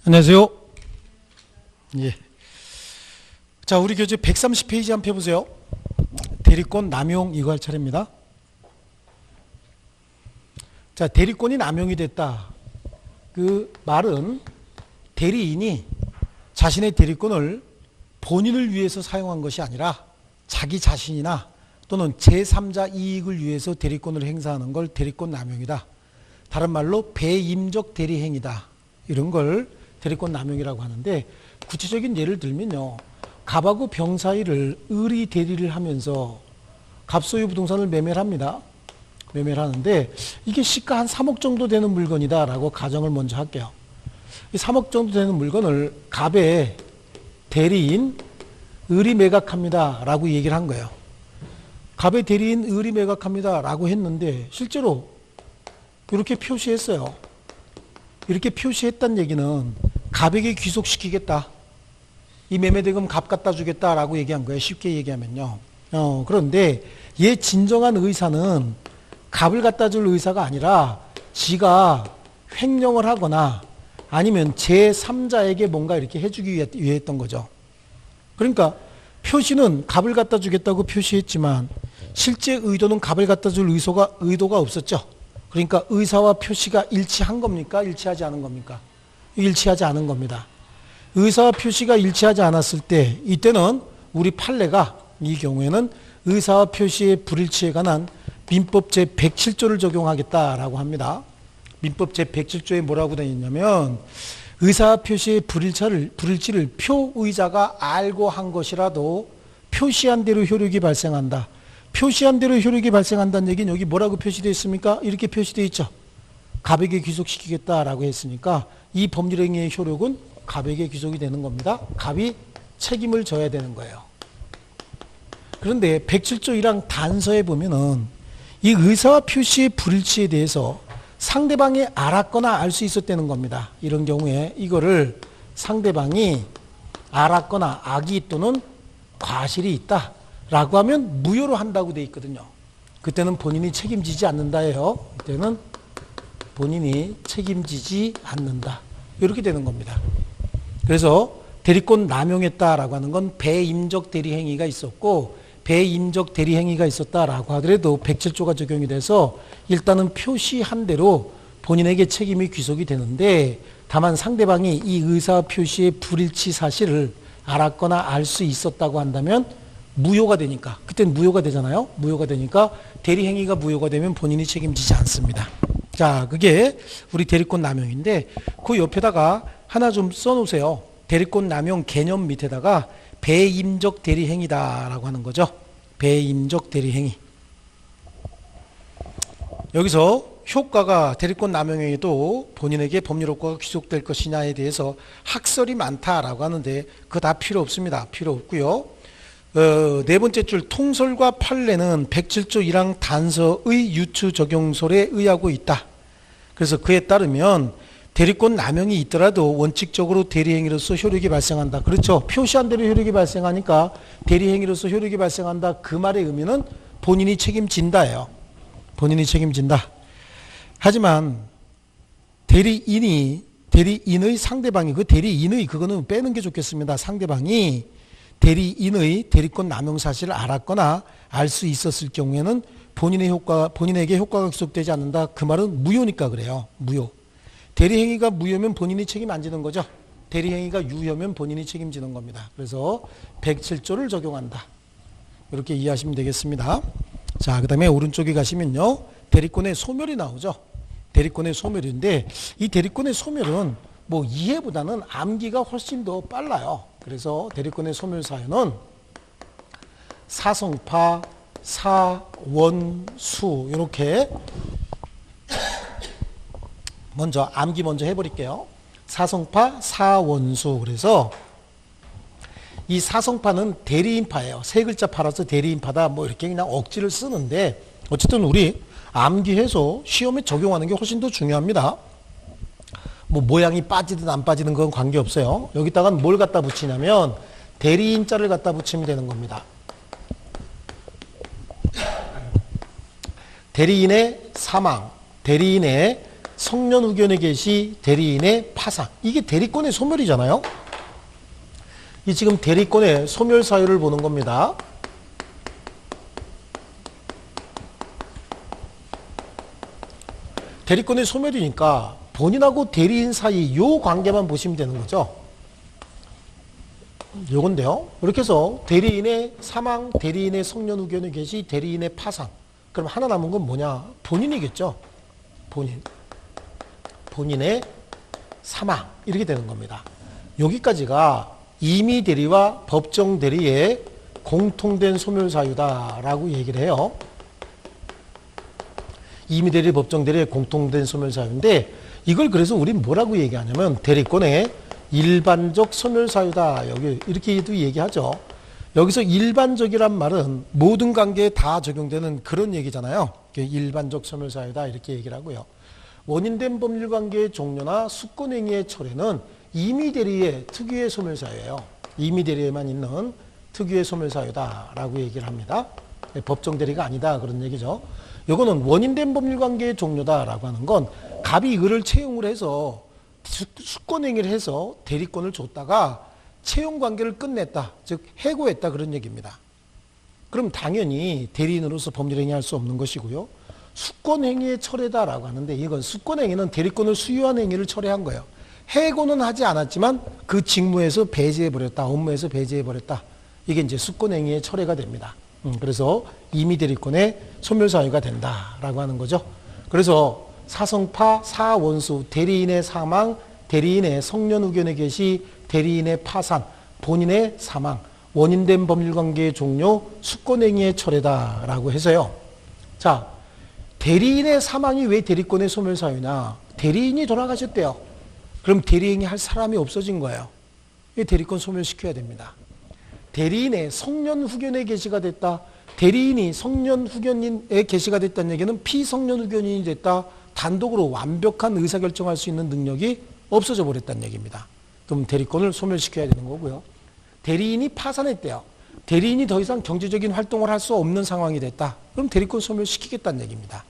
안녕하세요. 예. 자, 우리 교재 130페이지 한번 펴보세요. 대리권 남용 이거 할 차례입니다. 자, 대리권이 남용이 됐다. 그 말은 대리인이 자신의 대리권을 본인을 위해서 사용한 것이 아니라 자기 자신이나 또는 제3자 이익을 위해서 대리권을 행사하는 걸 대리권 남용이다. 다른 말로 배임적 대리행위다. 이런 걸 대리권 남용이라고 하는데, 구체적인 예를 들면요, 갑하고 병 사이를 의리 대리를 하면서 갑소유 부동산을 매매를 합니다. 매매를 하는데 이게 시가 한 3억 정도 되는 물건이다 라고 가정을 먼저 할게요. 이 3억 정도 되는 물건을 갑의 대리인 의리 매각합니다 라고 얘기를 한 거예요. 갑의 대리인 의리 매각합니다 라고 했는데 실제로 이렇게 표시했어요. 이렇게 표시했다는 얘기는 갑에게 귀속시키겠다. 이 매매대금 갑 갖다 주겠다 라고 얘기한 거예요. 쉽게 얘기하면요. 그런데 얘 진정한 의사는 갑을 갖다 줄 의사가 아니라 지가 횡령을 하거나 아니면 제3자에게 뭔가 이렇게 해주기 위해 했던 거죠. 그러니까 표시는 갑을 갖다 주겠다고 표시했지만 실제 의도는 갑을 갖다 줄 의도가 없었죠. 그러니까 의사와 표시가 일치한 겁니까? 일치하지 않은 겁니까? 일치하지 않은 겁니다. 의사와 표시가 일치하지 않았을 때 이때는 우리 판례가 이 경우에는 의사와 표시의 불일치에 관한 민법 제107조를 적용하겠다라고 합니다. 민법 제107조에 뭐라고 되어 있냐면 의사와 표시의 불일치를 표의자가 알고 한 것이라도 표시한 대로 효력이 발생한다. 표시한 대로 효력이 발생한다는 얘기는 여기 뭐라고 표시되어 있습니까? 이렇게 표시되어 있죠. 갑에게 귀속시키겠다라고 했으니까 이 법률행위의 효력은 갑에게 귀속이 되는 겁니다. 갑이 책임을 져야 되는 거예요. 그런데 107조 1항 단서에 보면은 이 의사와 표시의 불일치에 대해서 상대방이 알았거나 알 수 있었다는 겁니다. 이런 경우에 이거를 상대방이 알았거나 악의 또는 과실이 있다 라고 하면 무효로 한다고 돼 있거든요. 그때는 본인이 책임지지 않는다예요. 그때는 본인이 책임지지 않는다. 이렇게 되는 겁니다. 그래서 대리권 남용했다라고 하는 건 배임적 대리행위가 있었고, 배임적 대리행위가 있었다라고 하더라도 107조가 적용이 돼서 일단은 표시한 대로 본인에게 책임이 귀속이 되는데, 다만 상대방이 이 의사 표시의 불일치 사실을 알았거나 알 수 있었다고 한다면 무효가 되니까, 그때는 무효가 되잖아요. 무효가 되니까 대리행위가 무효가 되면 본인이 책임지지 않습니다. 자, 그게 우리 대리권 남용인데 그 옆에다가 하나 좀 써놓으세요. 대리권 남용 개념 밑에다가 배임적 대리행위다라고 하는 거죠. 배임적 대리행위. 여기서 효과가 대리권 남용에도 본인에게 법률 효과가 귀속될 것이냐에 대해서 학설이 많다라고 하는데 그거 다 필요 없습니다. 필요 없고요. 네 번째 줄 통설과 판례는 107조 1항 단서의 유추 적용설에 의하고 있다. 그래서 그에 따르면 대리권 남용이 있더라도 원칙적으로 대리행위로서 효력이 발생한다. 그렇죠. 표시한 대로 효력이 발생하니까 대리행위로서 효력이 발생한다. 그 말의 의미는 본인이 책임진다예요. 본인이 책임진다. 하지만 대리인의 상대방이, 그 대리인의 그거는 빼는 게 좋겠습니다. 상대방이 대리인의 대리권 남용 사실을 알았거나 알 수 있었을 경우에는 본인에게 효과가 귀속되지 않는다. 그 말은 무효니까 그래요. 무효. 대리행위가 무효면 본인이 책임 안 지는 거죠. 대리행위가 유효면 본인이 책임지는 겁니다. 그래서 107조를 적용한다. 이렇게 이해하시면 되겠습니다. 자, 그 다음에 오른쪽에 가시면요, 대리권의 소멸이 나오죠. 대리권의 소멸인데 이 대리권의 소멸은 뭐 이해보다는 암기가 훨씬 더 빨라요. 그래서 대리권의 소멸 사유는 사성파, 사원수, 이렇게 먼저 암기 먼저 해버릴게요. 사성파, 사원수. 그래서 이 사성파는 대리인파예요. 세 글자 팔아서 대리인파다. 뭐 이렇게 그냥 억지를 쓰는데 어쨌든 우리 암기해서 시험에 적용하는 게 훨씬 더 중요합니다. 뭐 모양이 빠지든 안 빠지든 그건 관계없어요. 여기다가 뭘 갖다 붙이냐면 대리인자를 갖다 붙이면 되는 겁니다. 대리인의 사망, 대리인의 성년 후견의 개시, 대리인의 파산. 이게 대리권의 소멸이잖아요. 이 지금 대리권의 소멸 사유를 보는 겁니다. 대리권의 소멸이니까 본인하고 대리인 사이 요 관계만 보시면 되는 거죠. 요건데요. 이렇게 해서 대리인의 사망, 대리인의 성년 후견의 개시, 대리인의 파산. 그럼 하나 남은 건 뭐냐? 본인이겠죠. 본인의 사망. 이렇게 되는 겁니다. 여기까지가 임의 대리와 법정 대리의 공통된 소멸 사유다라고 얘기를 해요. 임의 대리, 법정 대리의 공통된 소멸 사유인데 이걸 그래서 우린 뭐라고 얘기하냐면 대리권의 일반적 소멸 사유다. 여기 이렇게도 얘기하죠. 여기서 일반적이란 말은 모든 관계에 다 적용되는 그런 얘기잖아요. 일반적 소멸 사유다 이렇게 얘기를 하고요. 원인된 법률 관계의 종료나 수권행위의 철회는 임의 대리의 특유의 소멸 사유예요. 임의 대리에만 있는 특유의 소멸 사유다라고 얘기를 합니다. 법정 대리가 아니다 그런 얘기죠. 이거는 원인된 법률 관계의 종료다라고 하는 건 갑이 을을 채용을 해서 수권행위를 해서 대리권을 줬다가 채용 관계를 끝냈다. 즉 해고했다 그런 얘기입니다. 그럼 당연히 대리인으로서 법률행위 할 수 없는 것이고요. 수권행위의 철회다라고 하는데 이건 수권행위는 대리권을 수유한 행위를 철회한 거예요. 해고는 하지 않았지만 그 직무에서 배제해버렸다. 업무에서 배제해버렸다. 이게 이제 수권행위의 철회가 됩니다. 그래서 임의 대리권의 소멸사유가 된다라고 하는 거죠. 그래서 사성파, 사원수, 대리인의 사망, 대리인의 성년 후견의 개시, 대리인의 파산, 본인의 사망, 원인된 법률관계의 종료, 수권행위의 철회다라고 해서요. 자, 대리인의 사망이 왜 대리권의 소멸사유냐? 대리인이 돌아가셨대요. 그럼 대리행위 할 사람이 없어진 거예요. 이 대리권 소멸시켜야 됩니다. 대리인의 성년 후견의 개시가 됐다. 대리인이 성년 후견인의 개시가 됐다는 얘기는 피성년 후견인이 됐다. 단독으로 완벽한 의사결정할 수 있는 능력이 없어져 버렸다는 얘기입니다. 그럼 대리권을 소멸시켜야 되는 거고요. 대리인이 파산했대요. 대리인이 더 이상 경제적인 활동을 할 수 없는 상황이 됐다. 그럼 대리권 소멸시키겠다는 얘기입니다.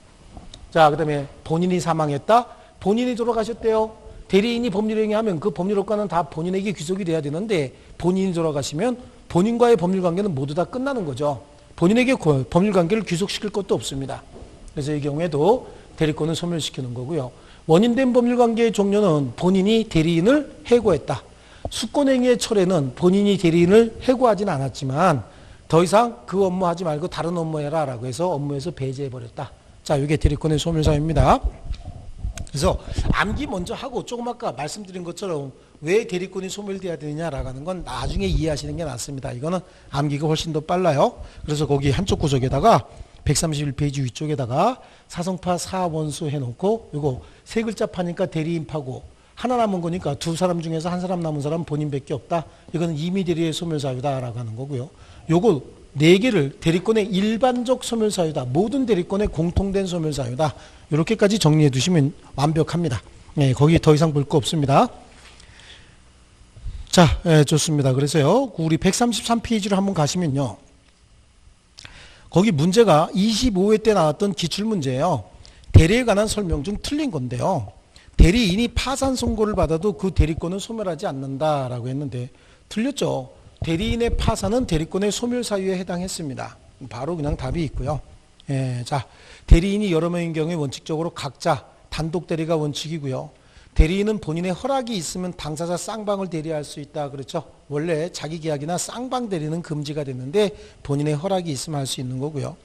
자, 그 다음에 본인이 사망했다. 본인이 돌아가셨대요. 대리인이 법률행위하면 그 법률효과는 다 본인에게 귀속이 돼야 되는데 본인이 돌아가시면 본인과의 법률관계는 모두 다 끝나는 거죠. 본인에게 법률관계를 귀속시킬 것도 없습니다. 그래서 이 경우에도 대리권을 소멸시키는 거고요. 원인된 법률관계의 종료는 본인이 대리인을 해고했다. 수권행위의 철회는 본인이 대리인을 해고하진 않았지만 더 이상 그 업무 하지 말고 다른 업무 해라 라고 해서 업무에서 배제해버렸다. 자, 이게 대리권의 소멸사유입니다. 그래서 암기 먼저 하고 조금 아까 말씀드린 것처럼 왜 대리권이 소멸돼야 되느냐라고 하는 건 나중에 이해하시는 게 낫습니다. 이거는 암기가 훨씬 더 빨라요. 그래서 거기 한쪽 구석에다가 131페이지 위쪽에다가 사성파 사원수 해놓고 이거 세 글자 파니까 대리인파고 하나 남은 거니까 두 사람 중에서 한 사람 남은 사람은 본인밖에 없다. 이거는 임의 대리의 소멸사유다라고 하는 거고요. 요거 네 개를 대리권의 일반적 소멸사유다. 모든 대리권의 공통된 소멸사유다. 이렇게까지 정리해 두시면 완벽합니다. 네, 거기 더 이상 볼 거 없습니다. 자, 좋습니다. 그래서요, 우리 133페이지로 한번 가시면요. 거기 문제가 25회 때 나왔던 기출문제예요. 대리에 관한 설명 중 틀린 건데요. 대리인이 파산 선고를 받아도 그 대리권은 소멸하지 않는다라고 했는데 틀렸죠. 대리인의 파산은 대리권의 소멸 사유에 해당했습니다. 바로 그냥 답이 있고요. 자, 대리인이 여러 명인 경우에 원칙적으로 각자 단독 대리가 원칙이고요. 대리인은 본인의 허락이 있으면 당사자 쌍방을 대리할 수 있다. 그렇죠? 원래 자기 계약이나 쌍방 대리는 금지가 됐는데 본인의 허락이 있으면 할 수 있는 거고요.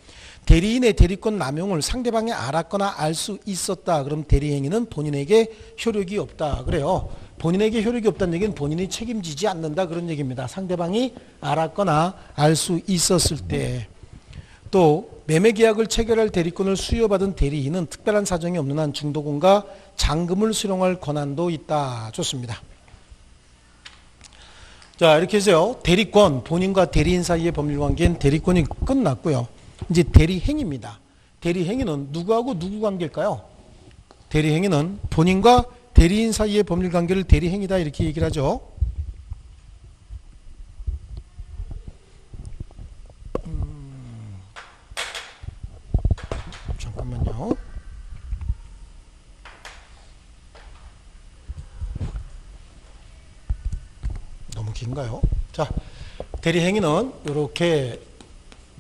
대리인의 대리권 남용을 상대방이 알았거나 알 수 있었다. 그럼 대리행위는 본인에게 효력이 없다. 그래요. 본인에게 효력이 없다는 얘기는 본인이 책임지지 않는다. 그런 얘기입니다. 상대방이 알았거나 알 수 있었을 때. 또 매매계약을 체결할 대리권을 수여받은 대리인은 특별한 사정이 없는 한 중도금과 잔금을 수령할 권한도 있다. 좋습니다. 자, 이렇게 해서요. 대리권, 본인과 대리인 사이의 법률관계는 대리권이 끝났고요. 이제 대리행위입니다. 대리행위는 누구하고 누구 관계일까요? 대리행위는 본인과 대리인 사이의 법률관계를 대리행위다 이렇게 얘기를 하죠. 잠깐만요. 너무 긴가요? 자, 대리행위는 이렇게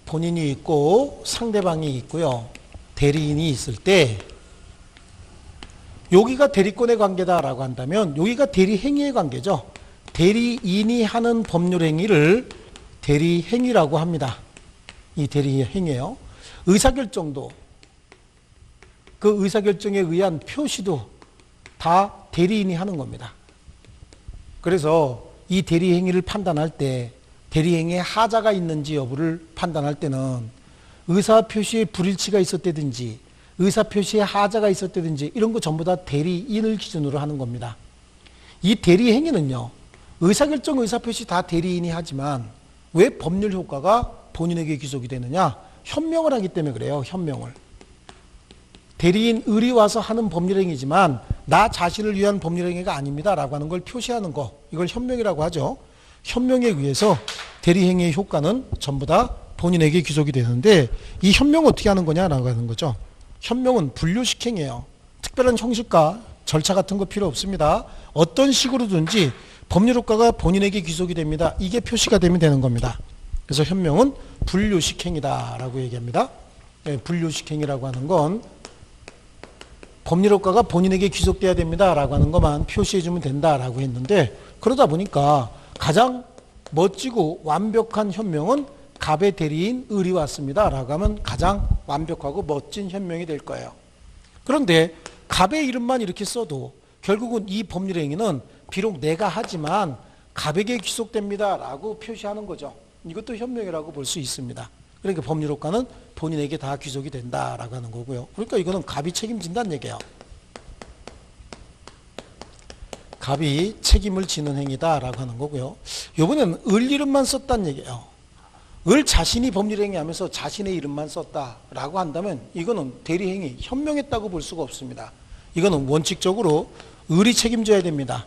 본인이 있고 상대방이 있고요. 대리인이 있을 때 여기가 대리권의 관계다라고 한다면 여기가 대리행위의 관계죠. 대리인이 하는 법률행위를 대리행위라고 합니다. 이 대리행위예요. 의사결정도 그 의사결정에 의한 표시도 다 대리인이 하는 겁니다. 그래서 이 대리행위를 판단할 때 대리행위에 하자가 있는지 여부를 판단할 때는 의사표시에 불일치가 있었다든지 의사표시에 하자가 있었다든지 이런 거 전부 다 대리인을 기준으로 하는 겁니다. 이 대리행위는요. 의사결정, 의사표시 다 대리인이 하지만 왜 법률 효과가 본인에게 귀속이 되느냐? 현명을 하기 때문에 그래요. 현명을. 대리인 을이 와서 하는 법률행위지만 나 자신을 위한 법률행위가 아닙니다 라고 하는 걸 표시하는 거, 이걸 현명이라고 하죠. 현명에 의해서 대리행위의 효과는 전부 다 본인에게 귀속이 되는데 이 현명은 어떻게 하는 거냐라고 하는 거죠. 현명은 분류식행이에요. 특별한 형식과 절차 같은 거 필요 없습니다. 어떤 식으로든지 법률 효과가 본인에게 귀속이 됩니다. 이게 표시가 되면 되는 겁니다. 그래서 현명은 분류식행이다라고 얘기합니다. 네, 분류식행이라고 하는 건 법률 효과가 본인에게 귀속돼야 됩니다라고 하는 것만 표시해주면 된다라고 했는데 그러다 보니까 가장 멋지고 완벽한 현명은 갑의 대리인 을이 왔습니다라고 하면 가장 완벽하고 멋진 현명이 될 거예요. 그런데 갑의 이름만 이렇게 써도 결국은 이 법률행위는 비록 내가 하지만 갑에게 귀속됩니다라고 표시하는 거죠. 이것도 현명이라고 볼 수 있습니다. 그러니까 법률 효과는 본인에게 다 귀속이 된다라고 하는 거고요. 그러니까 이거는 갑이 책임진다는 얘기예요. 갑이 책임을 지는 행위다라고 하는 거고요. 이번에는 을 이름만 썼다는 얘기예요. 을 자신이 법률행위 하면서 자신의 이름만 썼다라고 한다면 이거는 대리행위, 현명했다고 볼 수가 없습니다. 이거는 원칙적으로 을이 책임져야 됩니다.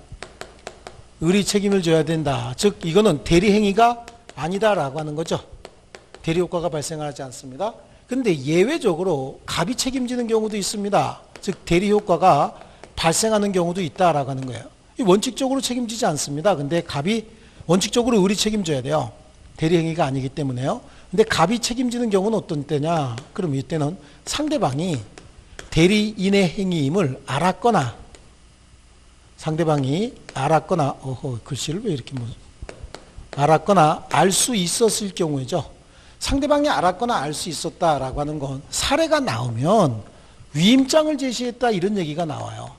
을이 책임을 져야 된다. 즉 이거는 대리행위가 아니다라고 하는 거죠. 대리효과가 발생하지 않습니다. 근데 예외적으로 갑이 책임지는 경우도 있습니다. 즉 대리효과가 발생하는 경우도 있다라고 하는 거예요. 원칙적으로 책임지지 않습니다. 근데 갑이 원칙적으로 을이 책임져야 돼요. 대리행위가 아니기 때문에요. 근데 갑이 책임지는 경우는 어떤 때냐? 그럼 이때는 상대방이 대리인의 행위임을 알았거나 상대방이 알았거나 글씨를 왜 이렇게 알았거나 알 수 있었을 경우이죠. 상대방이 알았거나 알 수 있었다라고 하는 건 사례가 나오면 위임장을 제시했다 이런 얘기가 나와요.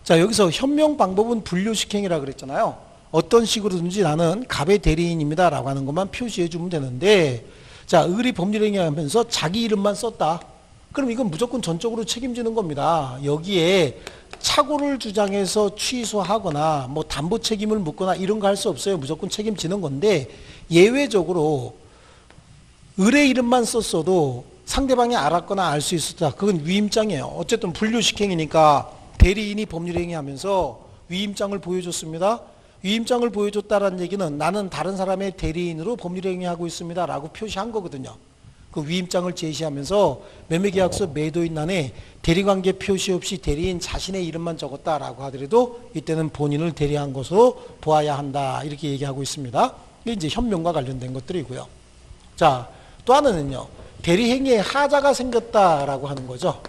자, 여기서 현명 방법은 분류식행이라고 그랬잖아요. 어떤 식으로든지 나는 갑의 대리인입니다 라고 하는 것만 표시해 주면 되는데 자, 을이 법률행위 하면서 자기 이름만 썼다. 그럼 이건 무조건 전적으로 책임지는 겁니다. 여기에 착오를 주장해서 취소하거나 뭐 담보 책임을 묻거나 이런 거 할 수 없어요. 무조건 책임지는 건데 예외적으로 을의 이름만 썼어도 상대방이 알았거나 알 수 있었다. 그건 위임장이에요. 어쨌든 분류식행이니까 대리인이 법률행위 하면서 위임장을 보여줬습니다. 위임장을 보여줬다라는 얘기는 나는 다른 사람의 대리인으로 법률행위 하고 있습니다 라고 표시한 거거든요. 그 위임장을 제시하면서 매매계약서 매도인란에 대리관계 표시 없이 대리인 자신의 이름만 적었다라고 하더라도 이때는 본인을 대리한 것으로 보아야 한다 이렇게 얘기하고 있습니다. 이게 이제 현명과 관련된 것들이고요. 자, 또 하나는요. 대리행위에 하자가 생겼다라고 하는 거죠.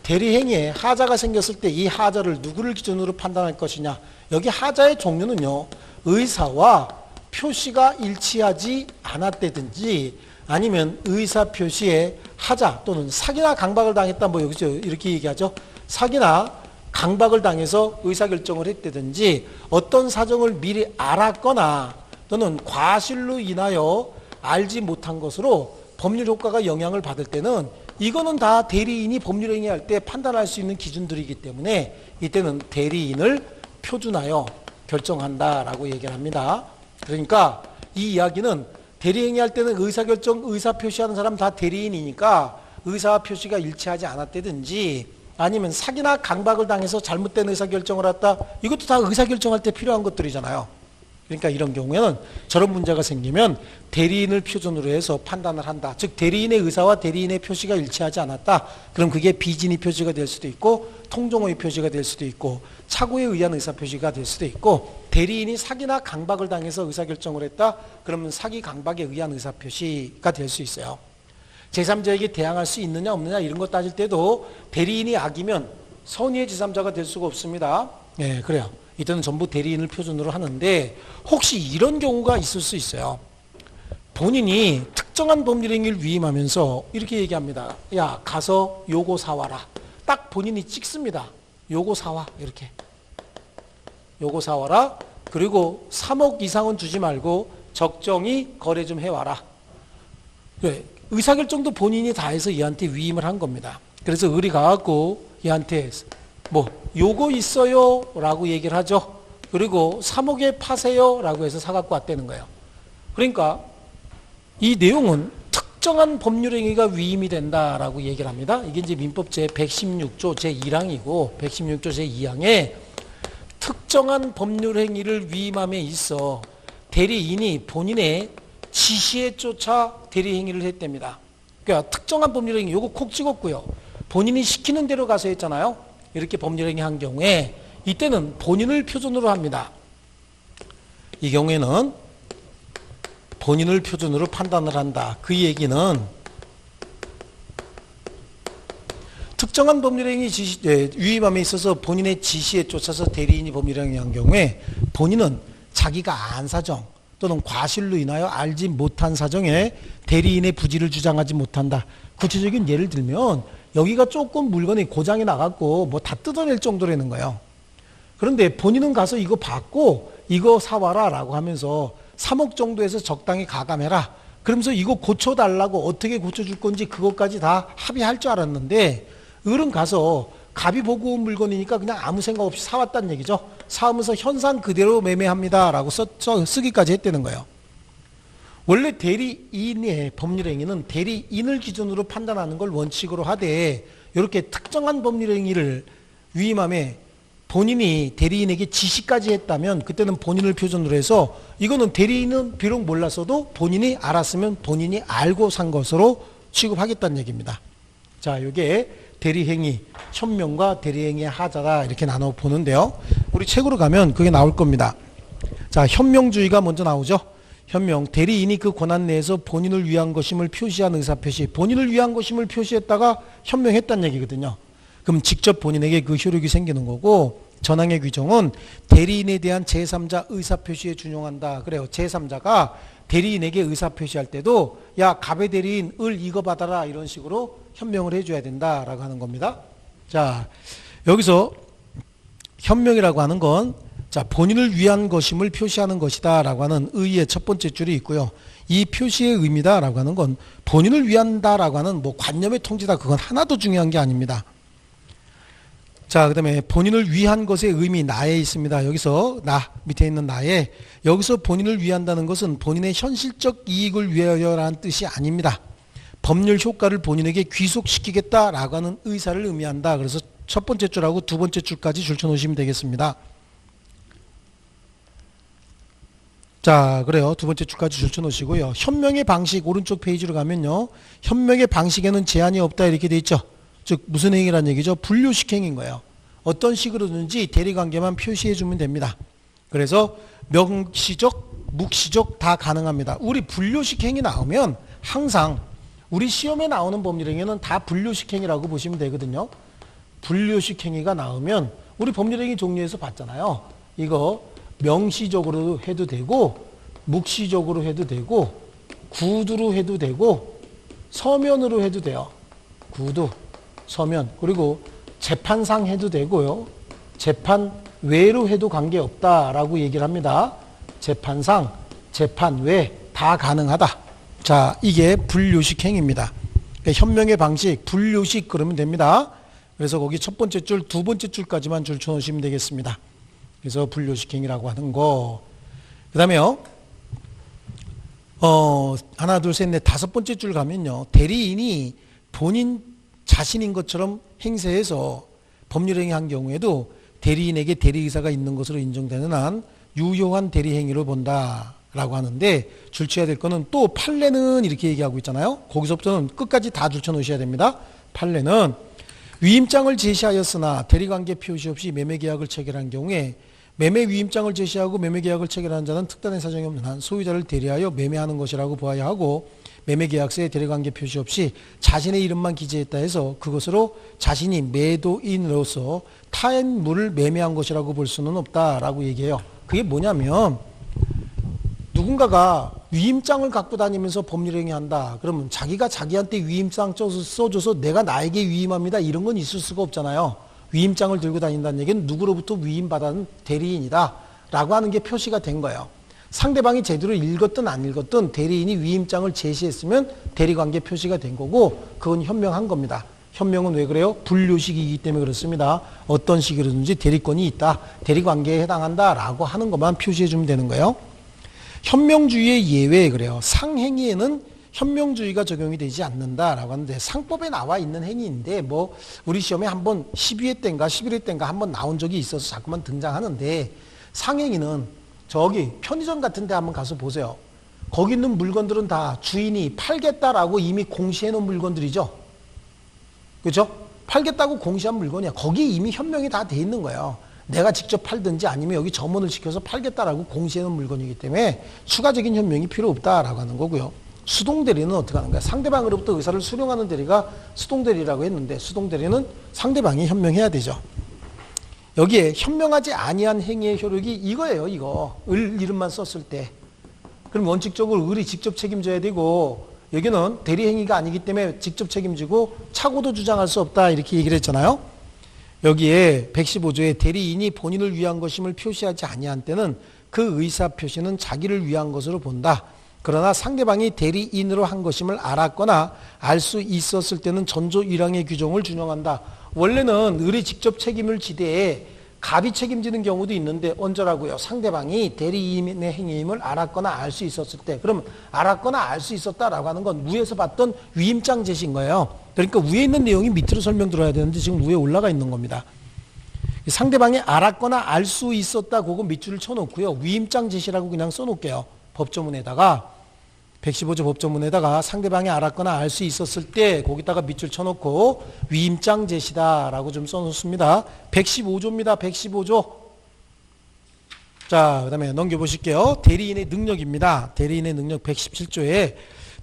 대리행위에 하자가 생겼을 때 이 하자를 누구를 기준으로 판단할 것이냐. 여기 하자의 종류는요. 의사와 표시가 일치하지 않았다든지 아니면 의사 표시에 하자 또는 사기나 강박을 당했다 뭐 여기서 이렇게 얘기하죠. 사기나 강박을 당해서 의사결정을 했다든지 어떤 사정을 미리 알았거나 또는 과실로 인하여 알지 못한 것으로 법률 효과가 영향을 받을 때는 이거는 다 대리인이 법률행위 할 때 판단할 수 있는 기준들이기 때문에 이때는 대리인을 표준하여 결정한다라고 얘기를 합니다. 그러니까 이 이야기는 대리행위 할 때는 의사결정, 의사표시하는 사람 다 대리인이니까 의사표시가 일치하지 않았다든지 아니면 사기나 강박을 당해서 잘못된 의사결정을 했다. 이것도 다 의사결정할 때 필요한 것들이잖아요. 그러니까 이런 경우에는 저런 문제가 생기면 대리인을 표준으로 해서 판단을 한다. 즉 대리인의 의사와 대리인의 표시가 일치하지 않았다. 그럼 그게 비진의 표시가 될 수도 있고 통정의 표시가 될 수도 있고 착오에 의한 의사표시가 될 수도 있고 대리인이 사기나 강박을 당해서 의사결정을 했다. 그러면 사기 강박에 의한 의사표시가 될 수 있어요. 제3자에게 대항할 수 있느냐 없느냐 이런 거 따질 때도 대리인이 악이면 선의의 제3자가 될 수가 없습니다. 네, 그래요. 이때는 전부 대리인을 표준으로 하는데 혹시 이런 경우가 있을 수 있어요. 본인이 특정한 법률 행위를 위임하면서 이렇게 얘기합니다. 야, 가서 요거 사와라. 딱 본인이 찍습니다. 요거 사와. 이렇게. 요거 사와라. 그리고 3억 이상은 주지 말고 적정히 거래 좀 해와라. 그래. 의사결정도 본인이 다 해서 얘한테 위임을 한 겁니다. 그래서 을이 가갖고 얘한테 뭐 요거 있어요 라고 얘기를 하죠. 그리고 3억에 파세요 라고 해서 사갖고 왔다는 거예요. 그러니까 이 내용은 특정한 법률행위가 위임이 된다라고 얘기를 합니다. 이게 이제 민법 제116조 제1항이고 116조 제2항에 특정한 법률행위를 위임함에 있어 대리인이 본인의 지시에 쫓아 대리행위를 했답니다. 그러니까 특정한 법률행위 요거 콕 찍었고요. 본인이 시키는 대로 가서 했잖아요. 이렇게 법률행위 한 경우에 이때는 본인을 표준으로 합니다. 이 경우에는 본인을 표준으로 판단을 한다. 그 얘기는 특정한 법률행위 위임함에 있어서 본인의 지시에 쫓아서 대리인이 법률행위 한 경우에 본인은 자기가 안 사정 또는 과실로 인하여 알지 못한 사정에 대리인의 부지를 주장하지 못한다. 구체적인 예를 들면 여기가 조금 물건이 고장이 나갖고 뭐 다 뜯어낼 정도라는 거예요. 그런데 본인은 가서 이거 받고 이거 사와라 라고 하면서 3억 정도에서 적당히 가감해라. 그러면서 이거 고쳐달라고 어떻게 고쳐줄 건지 그것까지 다 합의할 줄 알았는데 을은 가서 갑이 보고 온 물건이니까 그냥 아무 생각 없이 사왔다는 얘기죠. 사오면서 현상 그대로 매매합니다 라고 쓰기까지 했다는 거예요. 원래 대리인의 법률행위는 대리인을 기준으로 판단하는 걸 원칙으로 하되 이렇게 특정한 법률행위를 위임함에 본인이 대리인에게 지시까지 했다면 그때는 본인을 표준으로 해서 이거는 대리인은 비록 몰랐어도 본인이 알았으면 본인이 알고 산 것으로 취급하겠다는 얘기입니다. 자, 이게 대리행위, 현명과 대리행위의 하자다 이렇게 나눠 보는데요. 우리 책으로 가면 그게 나올 겁니다. 자, 현명주의가 먼저 나오죠. 현명, 대리인이 그 권한 내에서 본인을 위한 것임을 표시한 의사표시, 본인을 위한 것임을 표시했다가 현명했다는 얘기거든요. 그럼 직접 본인에게 그 효력이 생기는 거고, 전항의 규정은 대리인에 대한 제3자 의사표시에 준용한다. 그래요. 제3자가 대리인에게 의사표시할 때도 야, 갑의 대리인 을 이거 받아라 이런 식으로 현명을 해줘야 된다라고 하는 겁니다. 자, 여기서 현명이라고 하는 건 자, 본인을 위한 것임을 표시하는 것이다 라고 하는 의의 첫 번째 줄이 있고요. 이 표시의 의미다 라고 하는 건 본인을 위한다 라고 하는 뭐 관념의 통지다 그건 하나도 중요한 게 아닙니다. 자, 그 다음에 본인을 위한 것의 의미 나에 있습니다. 여기서 나 밑에 있는 나에 여기서 본인을 위한다는 것은 본인의 현실적 이익을 위하여라는 뜻이 아닙니다. 법률 효과를 본인에게 귀속시키겠다라고 하는 의사를 의미한다. 그래서 첫 번째 줄하고 두 번째 줄까지 줄쳐놓으시면 되겠습니다. 자, 그래요. 두 번째 줄까지 줄쳐놓으시고요. 현명의 방식 오른쪽 페이지로 가면요. 현명의 방식에는 제한이 없다 이렇게 돼 있죠. 즉 무슨 행위란 얘기죠? 분류식 행위인 거예요. 어떤 식으로든지 대리관계만 표시해주면 됩니다. 그래서 명시적, 묵시적 다 가능합니다. 우리 분류식 행위 나오면 항상 우리 시험에 나오는 법률행위는 다 분류식 행위라고 보시면 되거든요. 분류식 행위가 나오면 우리 법률행위 종류에서 봤잖아요. 이거 명시적으로 해도 되고 묵시적으로 해도 되고 구두로 해도 되고 서면으로 해도 돼요. 구두, 서면, 그리고 재판상 해도 되고요. 재판 외로 해도 관계없다라고 얘기를 합니다. 재판상, 재판 외 다 가능하다. 자, 이게 분류식 행위입니다. 그러니까 현명의 방식, 분류식 그러면 됩니다. 그래서 거기 첫 번째 줄, 두 번째 줄까지만 줄쳐놓으시면 되겠습니다. 그래서 분류식 행위라고 하는 거. 그 다음에요. 하나, 둘, 셋, 넷, 다섯 번째 줄 가면요. 대리인이 본인 자신인 것처럼 행세해서 법률행위 한 경우에도 대리인에게 대리의사가 있는 것으로 인정되는 한 유효한 대리행위로 본다라고 하는데 줄쳐야 될 거는 또 판례는 이렇게 얘기하고 있잖아요. 거기서부터는 끝까지 다 줄쳐놓으셔야 됩니다. 판례는 위임장을 제시하였으나 대리관계 표시 없이 매매계약을 체결한 경우에 매매 위임장을 제시하고 매매 계약을 체결하는 자는 특단의 사정이 없는 한 소유자를 대리하여 매매하는 것이라고 보아야 하고, 매매 계약서에 대리관계 표시 없이 자신의 이름만 기재했다 해서 그것으로 자신이 매도인으로서 타의 물을 매매한 것이라고 볼 수는 없다라고 얘기해요. 그게 뭐냐면, 누군가가 위임장을 갖고 다니면서 법률행위한다. 그러면 자기가 자기한테 위임장 써줘서 내가 나에게 위임합니다, 이런 건 있을 수가 없잖아요. 위임장을 들고 다닌다는 얘기는 누구로부터 위임받은 대리인이다 라고 하는 게 표시가 된 거예요. 상대방이 제대로 읽었든 안 읽었든 대리인이 위임장을 제시했으면 대리관계 표시가 된 거고, 그건 현명한 겁니다. 현명은 왜 그래요? 분류식이기 때문에 그렇습니다. 어떤 식이든지 대리권이 있다, 대리관계에 해당한다 라고 하는 것만 표시해 주면 되는 거예요. 현명주의의 예외에 그래요. 상행위에는 현명주의가 적용이 되지 않는다라고 하는데, 상법에 나와 있는 행위인데 뭐 우리 시험에 한번 12회 때인가 11회 때인가 한번 나온 적이 있어서 자꾸만 등장하는데, 상행위는 저기 편의점 같은 데 한번 가서 보세요. 거기 있는 물건들은 다 주인이 팔겠다라고 이미 공시해 놓은 물건들이죠. 그렇죠? 팔겠다고 공시한 물건이야. 거기 이미 현명이 다 돼 있는 거예요. 내가 직접 팔든지 아니면 여기 점원을 시켜서 팔겠다라고 공시해 놓은 물건이기 때문에 추가적인 현명이 필요 없다라고 하는 거고요. 수동대리는 어떻게 하는 거야? 상대방으로부터 의사를 수령하는 대리가 수동대리라고 했는데, 수동대리는 상대방이 현명해야 되죠. 여기에 현명하지 아니한 행위의 효력이 이거예요. 이거 을 이름만 썼을 때. 그럼 원칙적으로 을이 직접 책임져야 되고, 여기는 대리행위가 아니기 때문에 직접 책임지고 착오도 주장할 수 없다 이렇게 얘기를 했잖아요. 여기에 115조에 대리인이 본인을 위한 것임을 표시하지 아니한 때는 그 의사표시는 자기를 위한 것으로 본다. 그러나 상대방이 대리인으로 한 것임을 알았거나 알 수 있었을 때는 전조 1항의 규정을 준용한다. 원래는 을이 직접 책임을 지대에 갑이 책임지는 경우도 있는데, 언제라고요? 상대방이 대리인의 행위임을 알았거나 알 수 있었을 때. 그럼 알았거나 알 수 있었다라고 하는 건 위에서 봤던 위임장 제시인 거예요. 그러니까 위에 있는 내용이 밑으로 설명 들어야 되는데 지금 위에 올라가 있는 겁니다. 상대방이 알았거나 알 수 있었다, 그거 밑줄을 쳐놓고요. 위임장 제시라고 그냥 써놓을게요. 법조문에다가 115조 법조문에다가 상대방이 알았거나 알 수 있었을 때 거기다가 밑줄 쳐놓고 위임장 제시다라고 좀 써놓습니다. 115조입니다. 115조. 자, 그 다음에 넘겨보실게요. 대리인의 능력입니다. 대리인의 능력 117조에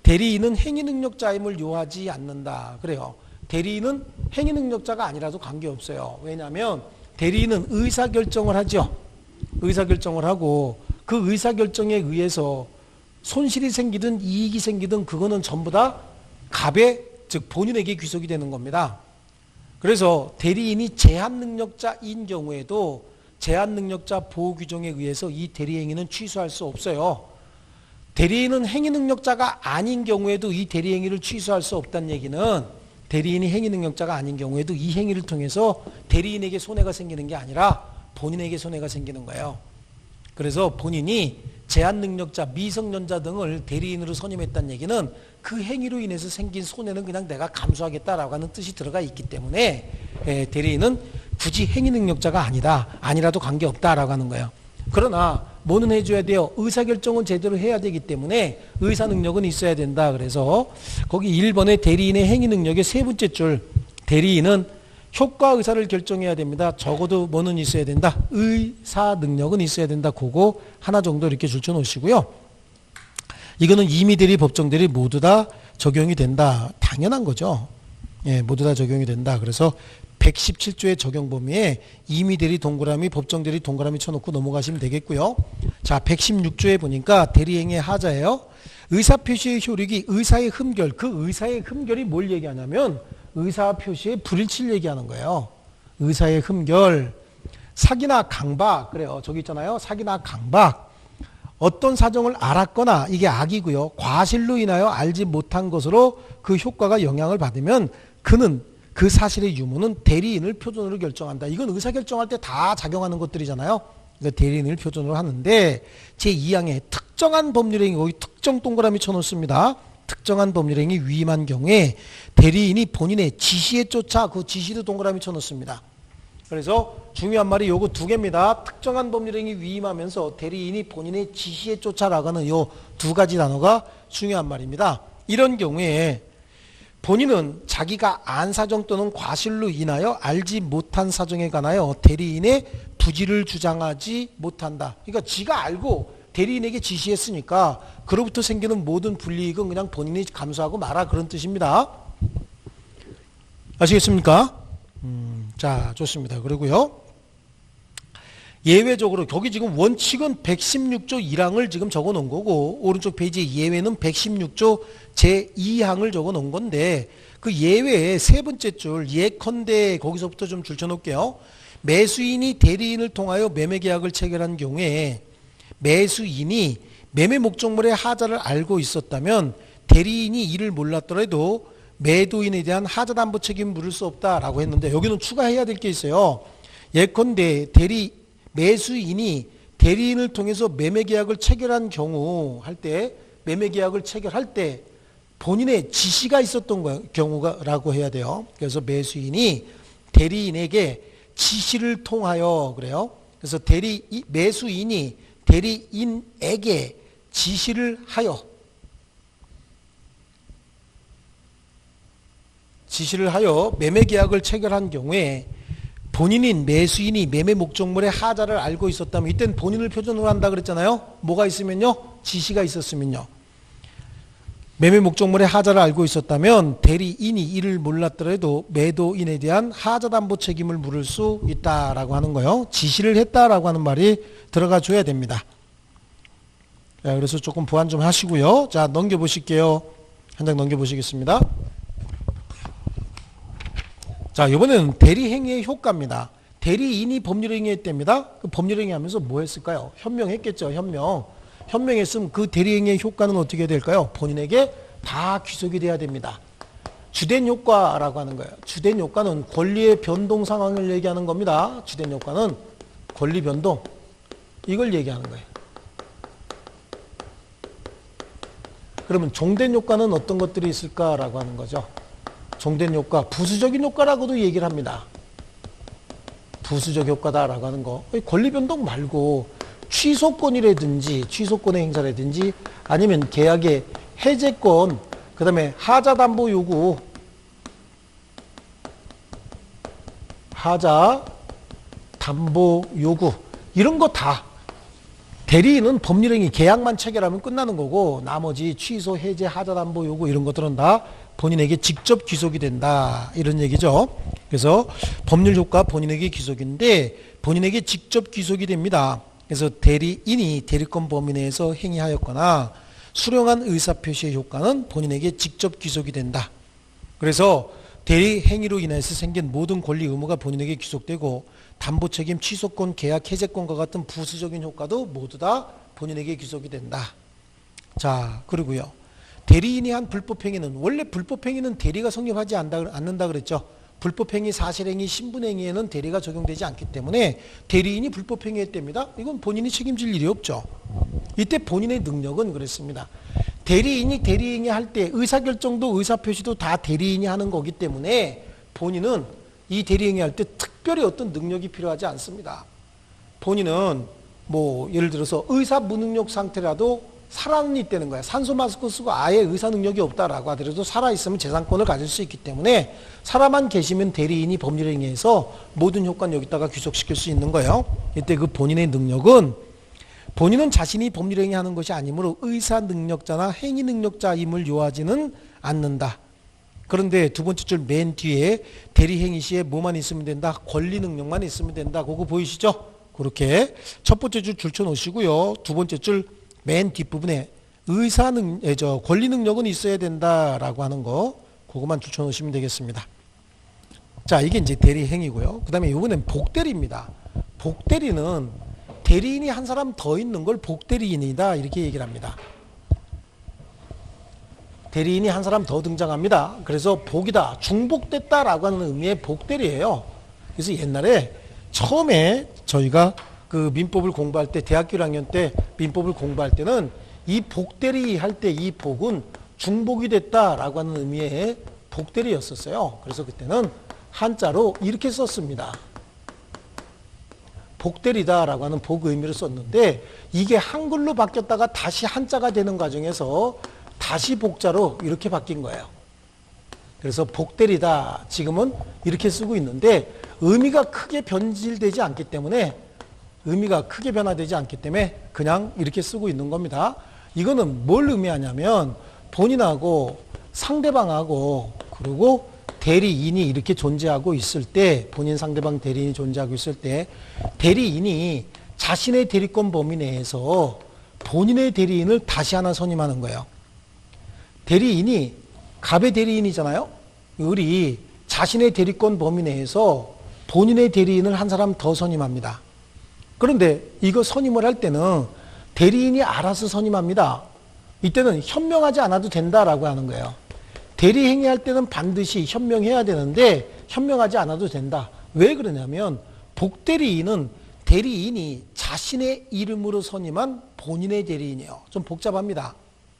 대리인은 행위능력자임을 요하지 않는다. 그래요. 대리인은 행위능력자가 아니라도 관계없어요. 왜냐하면 대리인은 의사결정을 하죠. 의사결정을 하고 그 의사결정에 의해서 손실이 생기든 이익이 생기든 그거는 전부 다 갑의, 즉 본인에게 귀속이 되는 겁니다. 그래서 대리인이 제한능력자인 경우에도 제한능력자 보호규정에 의해서 이 대리행위는 취소할 수 없어요. 대리인은 행위능력자가 아닌 경우에도 이 대리행위를 취소할 수 없다는 얘기는, 대리인이 행위능력자가 아닌 경우에도 이 행위를 통해서 대리인에게 손해가 생기는 게 아니라 본인에게 손해가 생기는 거예요. 그래서 본인이 제한능력자, 미성년자 등을 대리인으로 선임했다는 얘기는 그 행위로 인해서 생긴 손해는 그냥 내가 감수하겠다라고 하는 뜻이 들어가 있기 때문에 대리인은 굳이 행위능력자가 아니라도 관계없다라고 하는 거예요. 그러나 뭐는 해줘야 돼요? 의사결정은 제대로 해야 되기 때문에 의사능력은 있어야 된다. 그래서 거기 1번의 대리인의 행위능력의 세 번째 줄, 대리인은 효과 의사를 결정해야 됩니다. 적어도 뭐는 있어야 된다? 의사 능력은 있어야 된다. 그거 하나 정도 이렇게 줄쳐 놓으시고요. 이거는 임의대리, 법정대리 모두 다 적용이 된다. 당연한 거죠. 예, 모두 다 적용이 된다. 그래서 117조의 적용 범위에 임의대리 동그라미, 법정대리 동그라미 쳐놓고 넘어가시면 되겠고요. 자, 116조에 보니까 대리행위의 하자예요. 의사표시의 효력이 의사의 흠결, 그 의사의 흠결이 뭘 얘기하냐면 의사표시의 불일치를 얘기하는 거예요. 의사의 흠결, 사기나 강박, 그래요. 저기 있잖아요. 사기나 강박. 어떤 사정을 알았거나, 이게 악이고요. 과실로 인하여 알지 못한 것으로 그 효과가 영향을 받으면 그는 그 사실의 유무는 대리인을 표준으로 결정한다. 이건 의사결정할 때 다 작용하는 것들이잖아요. 그러니까 대리인을 표준으로 하는데 제2항에 특정한 법률행위, 거기 특정 동그라미 쳐놓습니다. 특정한 법률행위 위임한 경우에 대리인이 본인의 지시에 쫓아, 그 지시도 동그라미 쳐놓습니다. 그래서 중요한 말이 요거 두 개입니다. 특정한 법률행위 위임하면서 대리인이 본인의 지시에 쫓아라가는 요 두 가지 단어가 중요한 말입니다. 이런 경우에 본인은 자기가 안 사정 또는 과실로 인하여 알지 못한 사정에 관하여 대리인의 부지를 주장하지 못한다. 그러니까 지가 알고 대리인에게 지시했으니까 그로부터 생기는 모든 불이익은 그냥 본인이 감수하고 마라, 그런 뜻입니다. 아시겠습니까? 자, 좋습니다. 그리고요, 예외적으로 여기 지금 원칙은 116조 1항을 지금 적어 놓은 거고, 오른쪽 페이지에 예외는 116조 제2항을 적어 놓은 건데, 그 예외의 세 번째 줄 예컨대, 거기서부터 좀 줄쳐 놓을게요. 매수인이 대리인을 통하여 매매 계약을 체결한 경우에 매수인이 매매 목적물의 하자를 알고 있었다면 대리인이 이를 몰랐더라도 매도인에 대한 하자 담보 책임을 물을 수 없다라고 했는데, 여기는 추가해야 될 게 있어요. 예컨대 매수인이 대리인을 통해서 매매 계약을 체결한 경우 할 때, 매매 계약을 체결할 때 본인의 지시가 있었던 경우라고 해야 돼요. 그래서 매수인이 대리인에게 지시를 통하여, 그래요. 그래서 매수인이 대리인에게 지시를 하여 매매 계약을 체결한 경우에 본인인 매수인이 매매 목적물의 하자를 알고 있었다면, 이때는 본인을 표준으로 한다 그랬잖아요. 뭐가 있으면요? 지시가 있었으면요. 매매 목적물의 하자를 알고 있었다면 대리인이 이를 몰랐더라도 매도인에 대한 하자 담보 책임을 물을 수 있다라고 하는 거예요. 지시를 했다라고 하는 말이 들어가 줘야 됩니다. 자, 그래서 조금 보완 좀 하시고요. 자, 넘겨보실게요. 한 장 넘겨보시겠습니다. 자, 이번에는 대리행위의 효과입니다. 대리인이 법률행위 했답니다. 그 법률행위 하면서 뭐 했을까요? 현명했겠죠. 현명했으면 그 대리행위의 효과는 어떻게 될까요? 본인에게 다 귀속이 돼야 됩니다. 주된 효과라고 하는 거예요. 주된 효과는 권리의 변동 상황을 얘기하는 겁니다. 주된 효과는 권리 변동, 이걸 얘기하는 거예요. 그러면 종된 효과는 어떤 것들이 있을까라고 하는 거죠. 종된 효과, 부수적인 효과라고도 얘기를 합니다. 부수적 효과다라고 하는 거. 권리 변동 말고 취소권이라든지 취소권의 행사라든지 아니면 계약의 해제권, 그 다음에 하자 담보 요구, 이런 거 다 대리인은 법률행위 계약만 체결하면 끝나는 거고, 나머지 취소, 해제, 하자 담보 요구 이런 것들은 다 본인에게 직접 귀속이 된다, 이런 얘기죠. 그래서 법률 효과 본인에게 귀속인데 본인에게 직접 귀속이 됩니다. 그래서 대리인이 대리권 범위 내에서 행위하였거나 수령한 의사표시의 효과는 본인에게 직접 귀속이 된다. 그래서 대리 행위로 인해서 생긴 모든 권리 의무가 본인에게 귀속되고, 담보책임, 취소권, 계약 해제권과 같은 부수적인 효과도 모두 다 본인에게 귀속이 된다. 자, 그리고요, 대리인이 한 불법행위는, 원래 불법행위는 대리가 성립하지 않는다 그랬죠. 불법행위, 사실행위, 신분행위에는 대리가 적용되지 않기 때문에 대리인이 불법행위 했답니다. 이건 본인이 책임질 일이 없죠. 이때 본인의 능력은 그랬습니다. 대리인이 대리행위 할 때 의사결정도 의사표시도 다 대리인이 하는 거기 때문에 본인은 이 대리행위 할 때 특별히 어떤 능력이 필요하지 않습니다. 본인은 뭐 예를 들어서 의사 무능력 상태라도 살아는 있다는 거야. 산소 마스크 쓰고 아예 의사 능력이 없다라고 하더라도 살아있으면 재산권을 가질 수 있기 때문에 살아만 계시면 대리인이 법률행위에서 모든 효과는 여기다가 귀속시킬 수 있는 거예요. 이때 그 본인의 능력은, 본인은 자신이 법률행위 하는 것이 아니므로 의사 능력자나 행위 능력자임을 요하지는 않는다. 그런데 두 번째 줄 맨 뒤에 대리행위 시에 뭐만 있으면 된다? 권리 능력만 있으면 된다. 그거 보이시죠? 그렇게 첫 번째 줄 줄쳐 놓으시고요. 두 번째 줄 맨 뒷부분에 권리 능력은 있어야 된다라고 하는 거, 그거만 줄쳐 놓으시면 되겠습니다. 자, 이게 이제 대리행위고요. 그 다음에 이번엔 복대리입니다. 복대리는 대리인이 한 사람 더 있는 걸 복대리인이다, 이렇게 얘기를 합니다. 대리인이 한 사람 더 등장합니다. 그래서 복이다, 중복됐다라고 하는 의미의 복대리예요. 그래서 옛날에 처음에 저희가 그 민법을 공부할 때, 대학교 1학년 때 민법을 공부할 때는 이 복대리 할 때 이 복은 중복이 됐다라고 하는 의미의 복대리였었어요. 그래서 그때는 한자로 이렇게 썼습니다. 복대리다라고 하는 복 의미를 썼는데, 이게 한글로 바뀌었다가 다시 한자가 되는 과정에서 다시 복자로 이렇게 바뀐 거예요. 그래서 복대리다 지금은 이렇게 쓰고 있는데 의미가 크게 변질되지 않기 때문에 그냥 이렇게 쓰고 있는 겁니다. 이거는 뭘 의미하냐면 본인하고 상대방하고 그리고 대리인이 이렇게 존재하고 있을 때, 본인 상대방 대리인이 존재하고 있을 때 대리인이 자신의 대리권 범위 내에서 본인의 대리인을 다시 하나 선임하는 거예요. 대리인이 갑의 대리인이잖아요. 을이 자신의 대리권 범위 내에서 본인의 대리인을 한 사람 더 선임합니다. 그런데 이거 선임을 할 때는 대리인이 알아서 선임합니다. 이때는 현명하지 않아도 된다라고 하는 거예요. 대리행위 할 때는 반드시 현명해야 되는데 현명하지 않아도 된다. 왜 그러냐면 복대리인은 대리인이 자신의 이름으로 선임한 본인의 대리인이에요. 좀 복잡합니다.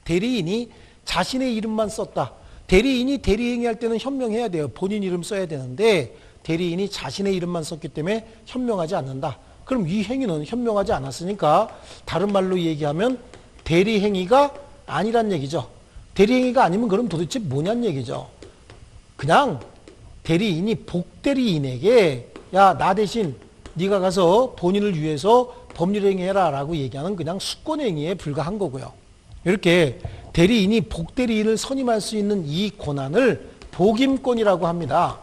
대리인이 자신의 이름만 썼다. 대리인이 대리행위 할 때는 현명해야 돼요. 본인 이름 써야 되는데 대리인이 자신의 이름만 썼기 때문에 현명하지 않는다. 그럼 이 행위는 현명하지 않았으니까 다른 말로 얘기하면 대리행위가 아니란 얘기죠. 대리행위가 아니면 그럼 도대체 뭐냔 얘기죠. 그냥 대리인이 복대리인에게 야, 나 대신 네가 가서 본인을 위해서 법률행위해라 라고 얘기하는 그냥 수권행위에 불과한 거고요. 이렇게 대리인이 복대리인을 선임할 수 있는 이 권한을 복임권이라고 합니다.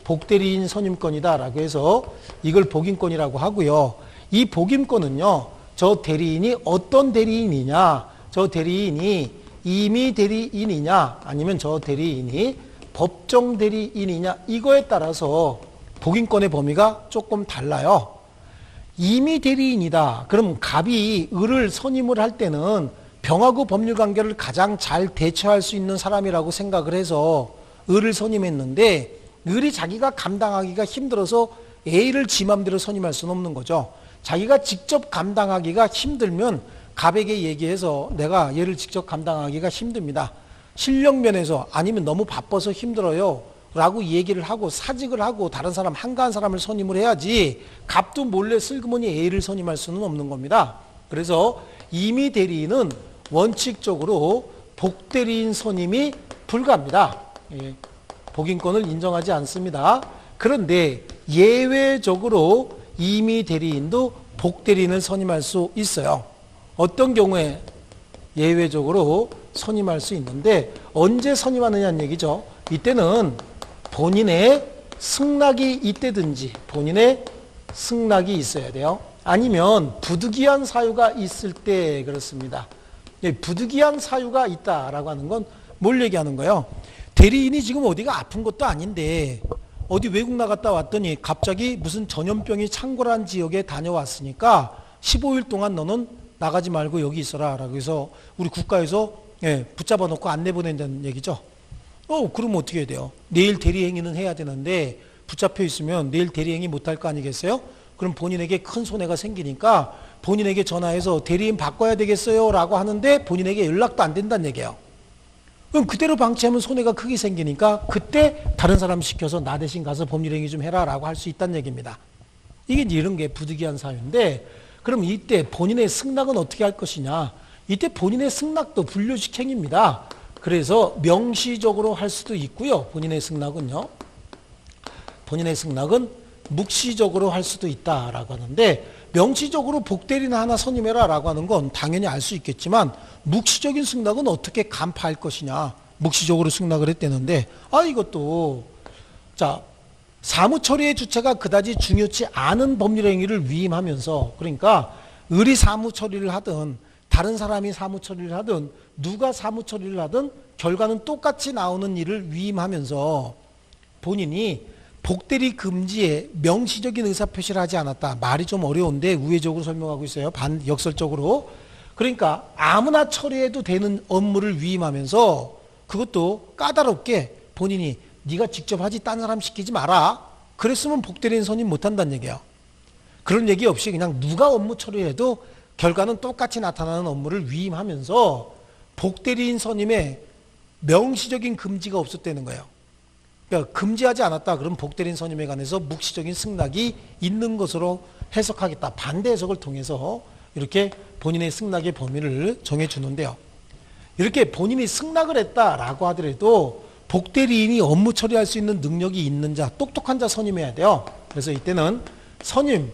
복대리인 선임권이다 라고 해서 이걸 복임권이라고 하고요. 이 복임권은요, 저 대리인이 어떤 대리인이냐, 저 대리인이 임의 대리인이냐 아니면 저 대리인이 법정 대리인이냐 이거에 따라서 복임권의 범위가 조금 달라요. 임의 대리인이다. 그럼 갑이 을을 선임을 할 때는 병하고 법률관계를 가장 잘 대처할 수 있는 사람이라고 생각을 해서 을을 선임했는데 을이 자기가 감당하기가 힘들어서 A를 지 맘대로 선임할 수는 없는 거죠. 자기가 직접 감당하기가 힘들면 갑에게 얘기해서 내가 얘를 직접 감당하기가 힘듭니다. 실력 면에서 아니면 너무 바빠서 힘들어요 라고 얘기를 하고 사직을 하고 다른 사람 한가한 사람을 선임을 해야지 갑도 몰래 슬그머니 A를 선임할 수는 없는 겁니다. 그래서 임의 대리인은 원칙적으로 복대리인 선임이 불가합니다. 복임권을 인정하지 않습니다. 그런데 예외적으로 임의 대리인도 복대리인을 선임할 수 있어요. 어떤 경우에 예외적으로 선임할 수 있는데 언제 선임하느냐는 얘기죠. 이때는 본인의 승낙이 있다든지 본인의 승낙이 있어야 돼요. 아니면 부득이한 사유가 있을 때 그렇습니다. 부득이한 사유가 있다라고 하는 건 뭘 얘기하는 거예요? 대리인이 지금 어디가 아픈 것도 아닌데 어디 외국 나갔다 왔더니 갑자기 무슨 전염병이 창궐한 지역에 다녀왔으니까 15일 동안 너는 나가지 말고 여기 있어라 라고 해서 우리 국가에서 붙잡아 놓고 안 내보낸다는 얘기죠. 그러면 어떻게 해야 돼요? 내일 대리행위는 해야 되는데 붙잡혀 있으면 내일 대리행위 못할 거 아니겠어요? 그럼 본인에게 큰 손해가 생기니까 본인에게 전화해서 대리인 바꿔야 되겠어요 라고 하는데 본인에게 연락도 안 된다는 얘기예요. 그럼 그대로 방치하면 손해가 크게 생기니까 그때 다른 사람 시켜서 나 대신 가서 법률행위 좀 해라 라고 할 수 있다는 얘기입니다. 이게 이런 게 부득이한 사유인데 그럼 이때 본인의 승낙은 어떻게 할 것이냐? 이때 본인의 승낙도 불효식 행위입니다. 그래서 명시적으로 할 수도 있고요. 본인의 승낙은요. 본인의 승낙은 묵시적으로 할 수도 있다라고 하는데 명시적으로 복대리인 하나 선임해라 라고 하는 건 당연히 알 수 있겠지만 묵시적인 승낙은 어떻게 간파할 것이냐. 묵시적으로 승낙을 했다는데 이것도 자 사무처리의 주체가 그다지 중요치 않은 법률행위를 위임하면서 그러니까 을이 사무처리를 하든 다른 사람이 사무처리를 하든 누가 사무처리를 하든 결과는 똑같이 나오는 일을 위임하면서 본인이 복대리 금지에 명시적인 의사표시를 하지 않았다. 말이 좀 어려운데 우회적으로 설명하고 있어요. 역설적으로. 그러니까 아무나 처리해도 되는 업무를 위임하면서 그것도 까다롭게 본인이 네가 직접 하지 딴 사람 시키지 마라. 그랬으면 복대리인 선임 못한다는 얘기예요. 그런 얘기 없이 그냥 누가 업무 처리해도 결과는 똑같이 나타나는 업무를 위임하면서 복대리인 선임에 명시적인 금지가 없었다는 거예요. 그러니까 금지하지 않았다. 그럼 복대리인 선임에 관해서 묵시적인 승낙이 있는 것으로 해석하겠다. 반대 해석을 통해서 이렇게 본인의 승낙의 범위를 정해주는데요. 이렇게 본인이 승낙을 했다라고 하더라도 복대리인이 업무 처리할 수 있는 능력이 있는 자, 똑똑한 자 선임해야 돼요. 그래서 이때는 선임,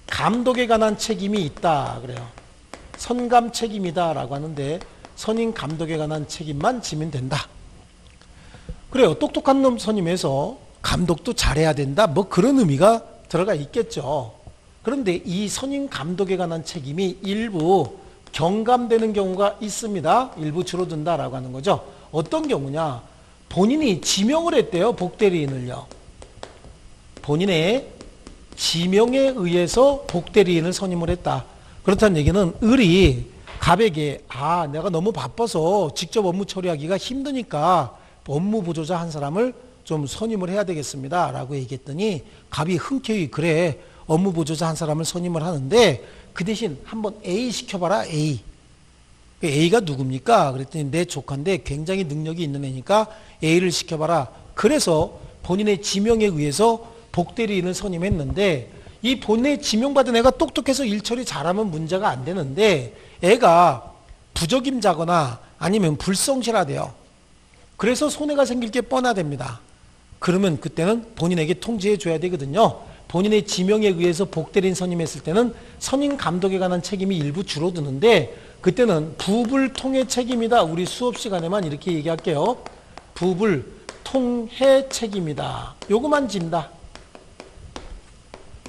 감독에 관한 책임이 있다 그래요. 선감 책임이다 라고 하는데 선임 감독에 관한 책임만 지면 된다. 그래요. 똑똑한 놈 선임해서 감독도 잘해야 된다. 뭐 그런 의미가 들어가 있겠죠. 그런데 이 선임 감독에 관한 책임이 일부 경감되는 경우가 있습니다. 일부 줄어든다라고 하는 거죠. 어떤 경우냐? 본인이 지명을 했대요. 복대리인을요. 본인의 지명에 의해서 복대리인을 선임을 했다. 그렇다는 얘기는 을이 갑에게 내가 너무 바빠서 직접 업무 처리하기가 힘드니까 업무 보조자 한 사람을 좀 선임을 해야 되겠습니다 라고 얘기했더니 갑이 흔쾌히 그래 업무 보조자 한 사람을 선임을 하는데 그 대신 한번 A 시켜봐라. A가 누굽니까? 그랬더니 내 조카인데 굉장히 능력이 있는 애니까 A를 시켜봐라. 그래서 본인의 지명에 의해서 복대리인을 선임했는데 이 본인의 지명받은 애가 똑똑해서 일처리 잘하면 문제가 안 되는데 애가 부적임자거나 아니면 불성실하대요. 그래서 손해가 생길 게 뻔하답니다. 그러면 그때는 본인에게 통지해 줘야 되거든요. 본인의 지명에 의해서 복대리인 선임했을 때는 선임 감독에 관한 책임이 일부 줄어드는데 그때는 부불 통해 책임이다. 우리 수업 시간에만 이렇게 얘기할게요. 부불 통해 책임이다. 요거만 진다.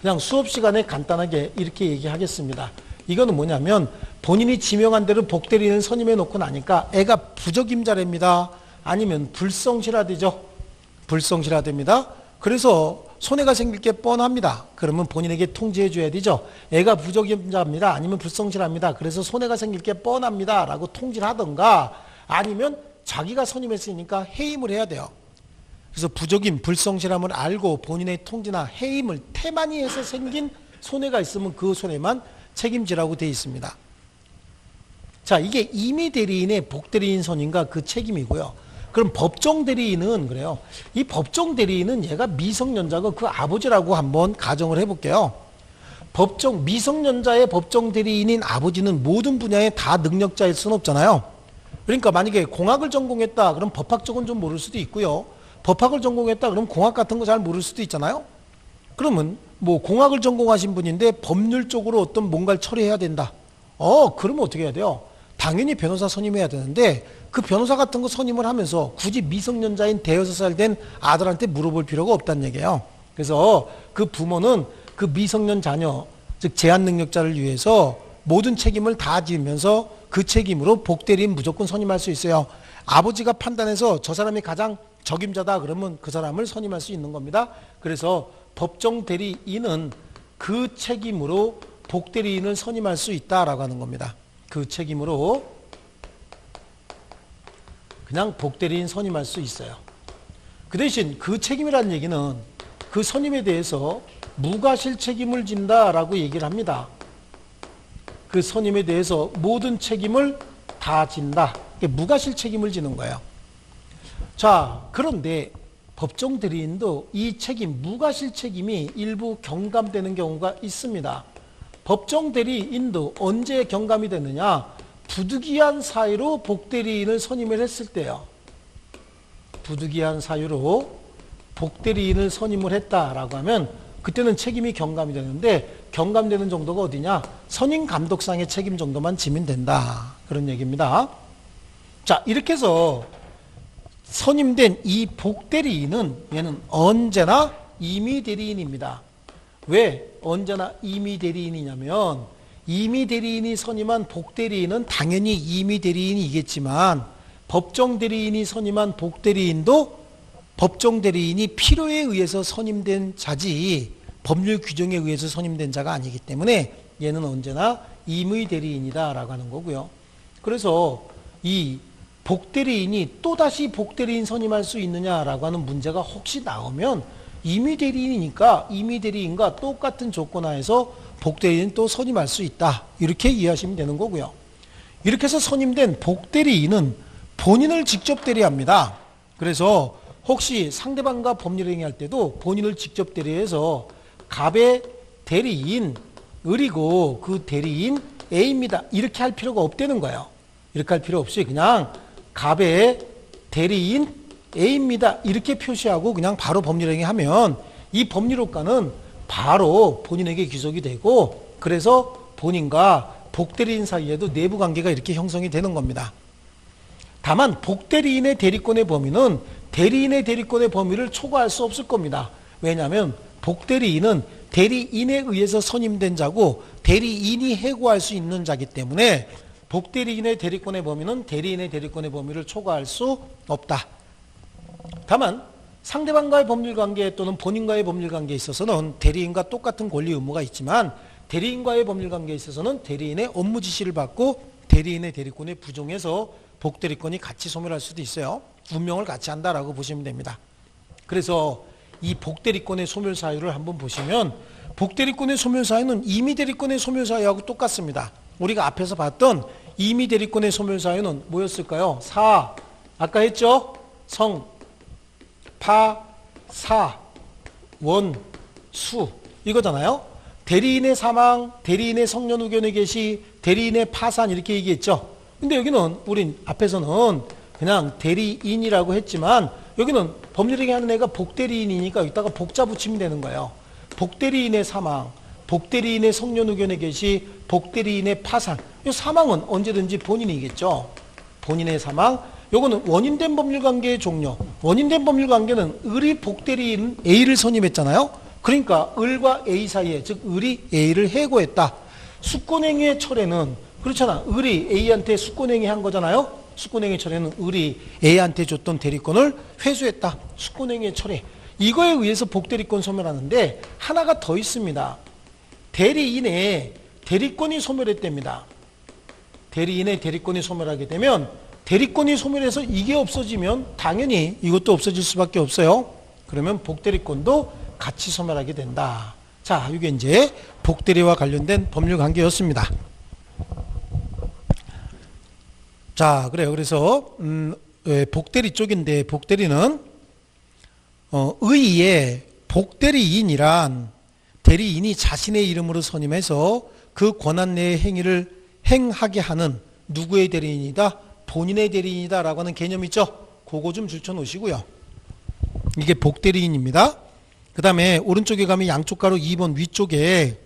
그냥 수업 시간에 간단하게 이렇게 얘기하겠습니다. 이거는 뭐냐면 본인이 지명한 대로 복대리인을 선임해 놓고 나니까 애가 부적임자랍니다. 아니면 불성실하대죠. 불성실하답니다. 그래서 손해가 생길 게 뻔합니다. 그러면 본인에게 통지해 줘야 되죠. 애가 부적임자입니다. 아니면 불성실합니다. 그래서 손해가 생길 게 뻔합니다. 라고 통지를 하던가 아니면 자기가 선임했으니까 해임을 해야 돼요. 그래서 부적임, 불성실함을 알고 본인의 통지나 해임을 태만히 해서 생긴 손해가 있으면 그 손해만 책임지라고 되어 있습니다. 자, 이게 임의 대리인의 복대리인 선임과 그 책임이고요. 그럼 법정 대리인은 그래요. 이 법정 대리인은 얘가 미성년자고 그 아버지라고 한번 가정을 해볼게요. 미성년자의 법정 대리인인 아버지는 모든 분야에 다 능력자일 수는 없잖아요. 그러니까 만약에 공학을 전공했다 그럼 법학 쪽은 좀 모를 수도 있고요. 법학을 전공했다 그럼 공학 같은 거 잘 모를 수도 있잖아요. 그러면 뭐 공학을 전공하신 분인데 법률 쪽으로 어떤 뭔가를 처리해야 된다. 그러면 어떻게 해야 돼요? 당연히 변호사 선임해야 되는데 그 변호사 같은 거 선임을 하면서 굳이 미성년자인 대여섯 살 된 아들한테 물어볼 필요가 없다는 얘기예요. 그래서 그 부모는 그 미성년 자녀, 즉 제한 능력자를 위해서 모든 책임을 다 지면서 그 책임으로 복대리인 무조건 선임할 수 있어요. 아버지가 판단해서 저 사람이 가장 적임자다 그러면 그 사람을 선임할 수 있는 겁니다. 그래서 법정 대리인은 그 책임으로 복대리인을 선임할 수 있다라고 하는 겁니다. 그 책임으로 그냥 복대리인 선임할 수 있어요. 그 대신 그 책임이라는 얘기는 그 선임에 대해서 무과실 책임을 진다라고 얘기를 합니다. 그 선임에 대해서 모든 책임을 다 진다. 무과실 책임을 지는 거예요. 자, 그런데 법정 대리인도 이 책임, 무과실 책임이 일부 경감되는 경우가 있습니다. 법정 대리인도 언제 경감이 되느냐? 부득이한 사유로 복대리인을 선임을 했을 때요. 부득이한 사유로 복대리인을 선임을 했다라고 하면 그때는 책임이 경감이 되는데 경감되는 정도가 어디냐? 선임 감독상의 책임 정도만 지면 된다. 그런 얘기입니다. 자, 이렇게 해서 선임된 이 복대리인은 얘는 언제나 임의 대리인입니다. 왜 언제나 임의 대리인이냐면 임의 대리인이 선임한 복대리인은 당연히 임의 대리인이겠지만 법정 대리인이 선임한 복대리인도 법정 대리인이 필요에 의해서 선임된 자지 법률 규정에 의해서 선임된 자가 아니기 때문에 얘는 언제나 임의 대리인이다라고 하는 거고요. 그래서 이 복대리인이 또다시 복대리인 선임할 수 있느냐라고 하는 문제가 혹시 나오면 임의 대리인이니까 임의 대리인과 똑같은 조건 하에서 복대리인 또 선임할 수 있다. 이렇게 이해하시면 되는 거고요. 이렇게 해서 선임된 복대리인은 본인을 직접 대리합니다. 그래서 혹시 상대방과 법률 행위할 때도 본인을 직접 대리해서 갑의 대리인 을이고 그 대리인 A입니다. 이렇게 할 필요가 없다는 거예요. 이렇게 할 필요 없이 그냥 갑의 대리인 A입니다. 이렇게 표시하고 그냥 바로 법률행위하면 이 법률효과는 바로 본인에게 귀속이 되고 그래서 본인과 복대리인 사이에도 내부관계가 이렇게 형성이 되는 겁니다. 다만 복대리인의 대리권의 범위는 대리인의 대리권의 범위를 초과할 수 없을 겁니다. 왜냐하면 복대리인은 대리인에 의해서 선임된 자고 대리인이 해고할 수 있는 자이기 때문에 복대리인의 대리권의 범위는 대리인의 대리권의 범위를 초과할 수 없다. 다만 상대방과의 법률관계 또는 본인과의 법률관계에 있어서는 대리인과 똑같은 권리 의무가 있지만 대리인과의 법률관계에 있어서는 대리인의 업무 지시를 받고 대리인의 대리권에 부종해서 복대리권이 같이 소멸할 수도 있어요. 운명을 같이 한다라고 보시면 됩니다. 그래서 이 복대리권의 소멸 사유를 한번 보시면 복대리권의 소멸 사유는 임의대리권의 소멸 사유하고 똑같습니다. 우리가 앞에서 봤던 임의대리권의 소멸 사유는 뭐였을까요? 사, 아까 했죠? 성, 파, 사, 원, 수 이거잖아요. 대리인의 사망, 대리인의 성년후견의 개시, 대리인의 파산 이렇게 얘기했죠. 근데 여기는 우린 앞에서는 그냥 대리인이라고 했지만 여기는 법률행위 하는 애가 복대리인이니까 여기다가 복자 붙이면 되는 거예요. 복대리인의 사망, 복대리인의 성년후견의 개시, 복대리인의 파산. 이 사망은 언제든지 본인이겠죠. 본인의 사망. 요거는 원인된 법률관계의 종료. 원인된 법률관계는 을이 복대리인 A를 선임했잖아요. 그러니까 을과 A 사이에 즉 을이 A를 해고했다. 수권행위의 철회는 그렇잖아. 을이 A한테 수권행위 한 거잖아요. 수권행위 철회는 을이 A한테 줬던 대리권을 회수했다. 수권행위의 철회. 이거에 의해서 복대리권 소멸하는데 하나가 더 있습니다. 대리인의 대리권이 소멸했답니다. 대리인의 대리권이 소멸하게 되면 대리권이 소멸해서 이게 없어지면 당연히 이것도 없어질 수밖에 없어요. 그러면 복대리권도 같이 소멸하게 된다. 자, 이게 이제 복대리와 관련된 법률 관계였습니다. 자, 그래요. 그래서 복대리 쪽인데 복대리는 의의에 복대리인이란 대리인이 자신의 이름으로 선임해서 그 권한 내의 행위를 행하게 하는 누구의 대리인이다? 본인의 대리인이다 라고 하는 개념 있죠? 그거 좀 줄쳐놓으시고요. 이게 복대리인입니다. 그 다음에 오른쪽에 가면 양쪽 가로 2번 위쪽에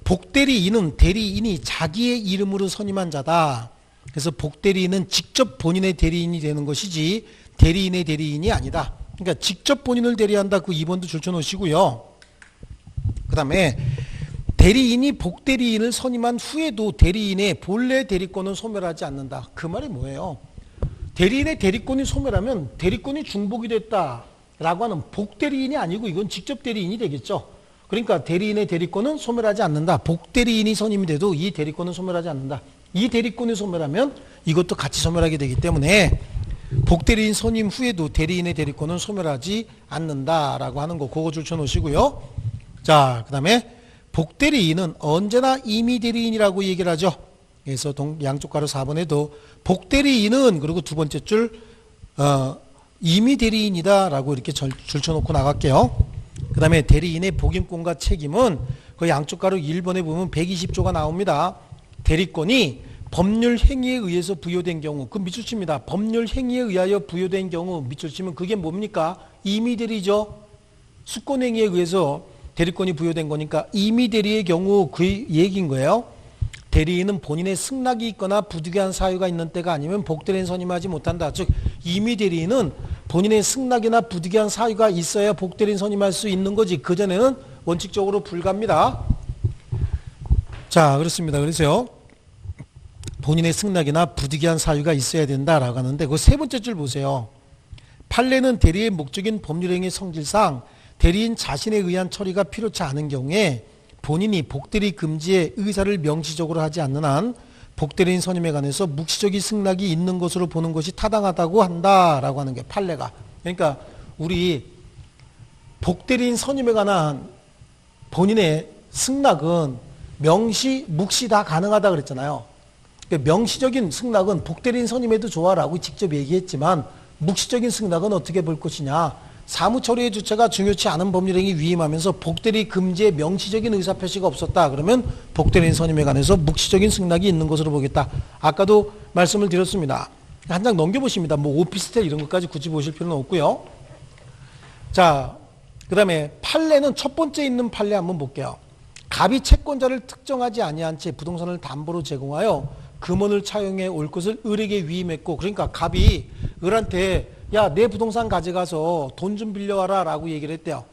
복대리인은 대리인이 자기의 이름으로 선임한 자다. 그래서 복대리인은 직접 본인의 대리인이 되는 것이지 대리인의 대리인이 아니다. 그러니까 직접 본인을 대리한다. 그 2번도 줄쳐놓으시고요. 그 다음에 대리인이 복대리인을 선임한 후에도 대리인의 본래 대리권은 소멸하지 않는다. 그 말이 뭐예요? 대리인의 대리권이 소멸하면 대리권이 중복이 됐다라고 하는 복대리인이 아니고 이건 직접 대리인이 되겠죠. 그러니까 대리인의 대리권은 소멸하지 않는다. 복대리인이 선임이 돼도 이 대리권은 소멸하지 않는다. 이 대리권이 소멸하면 이것도 같이 소멸하게 되기 때문에 복대리인 선임 후에도 대리인의 대리권은 소멸하지 않는다라고 하는 거 그거 줄쳐놓으시고요. 자, 그 다음에 복대리인은 언제나 임의대리인이라고 얘기를 하죠. 그래서 양쪽 가로 4번에도 복대리인은 그리고 두 번째 줄 임의대리인이다 라고 이렇게 줄쳐놓고 나갈게요. 그 다음에 대리인의 복임권과 책임은 그 양쪽 가로 1번에 보면 120조가 나옵니다. 대리권이 법률 행위에 의해서 부여된 경우, 그 밑줄 칩니다. 법률 행위에 의하여 부여된 경우 밑줄 치면 그게 뭡니까? 임의대리죠. 수권행위에 의해서 대리권이 부여된 거니까 임의대리의 경우 그 얘기인 거예요. 대리인은 본인의 승낙이 있거나 부득이한 사유가 있는 때가 아니면 복대리인 선임하지 못한다. 즉 임의대리인은 본인의 승낙이나 부득이한 사유가 있어야 복대리인 선임할 수 있는 거지. 그전에는 원칙적으로 불가합니다. 자, 그렇습니다. 그래서요. 본인의 승낙이나 부득이한 사유가 있어야 된다라고 하는데 그 세 번째 줄 보세요. 판례는 대리의 목적인 법률행위 성질상 대리인 자신에 의한 처리가 필요치 않은 경우에 본인이 복대리 금지의 의사를 명시적으로 하지 않는 한 복대리인 선임에 관해서 묵시적인 승낙이 있는 것으로 보는 것이 타당하다고 한다라고 하는 게 판례가. 그러니까 우리 복대리인 선임에 관한 본인의 승낙은 명시, 묵시 다 가능하다 그랬잖아요. 그러니까 명시적인 승낙은 복대리인 선임해도 좋아라고 직접 얘기했지만 묵시적인 승낙은 어떻게 볼 것이냐. 사무처리의 주체가 중요치 않은 법률행위 위임하면서 복대리 금지의 명시적인 의사표시가 없었다. 그러면 복대리인 선임에 관해서 묵시적인 승낙이 있는 것으로 보겠다. 아까도 말씀을 드렸습니다. 한 장 넘겨보십니다. 뭐 오피스텔 이런 것까지 굳이 보실 필요는 없고요. 자, 그 다음에 판례는 첫 번째 있는 판례 한번 볼게요. 갑이 채권자를 특정하지 아니한 채 부동산을 담보로 제공하여 금원을 차용해 올 것을 을에게 위임했고, 그러니까 갑이 을한테 야, 내 부동산 가져가서 돈 좀 빌려와라 라고 얘기를 했대요.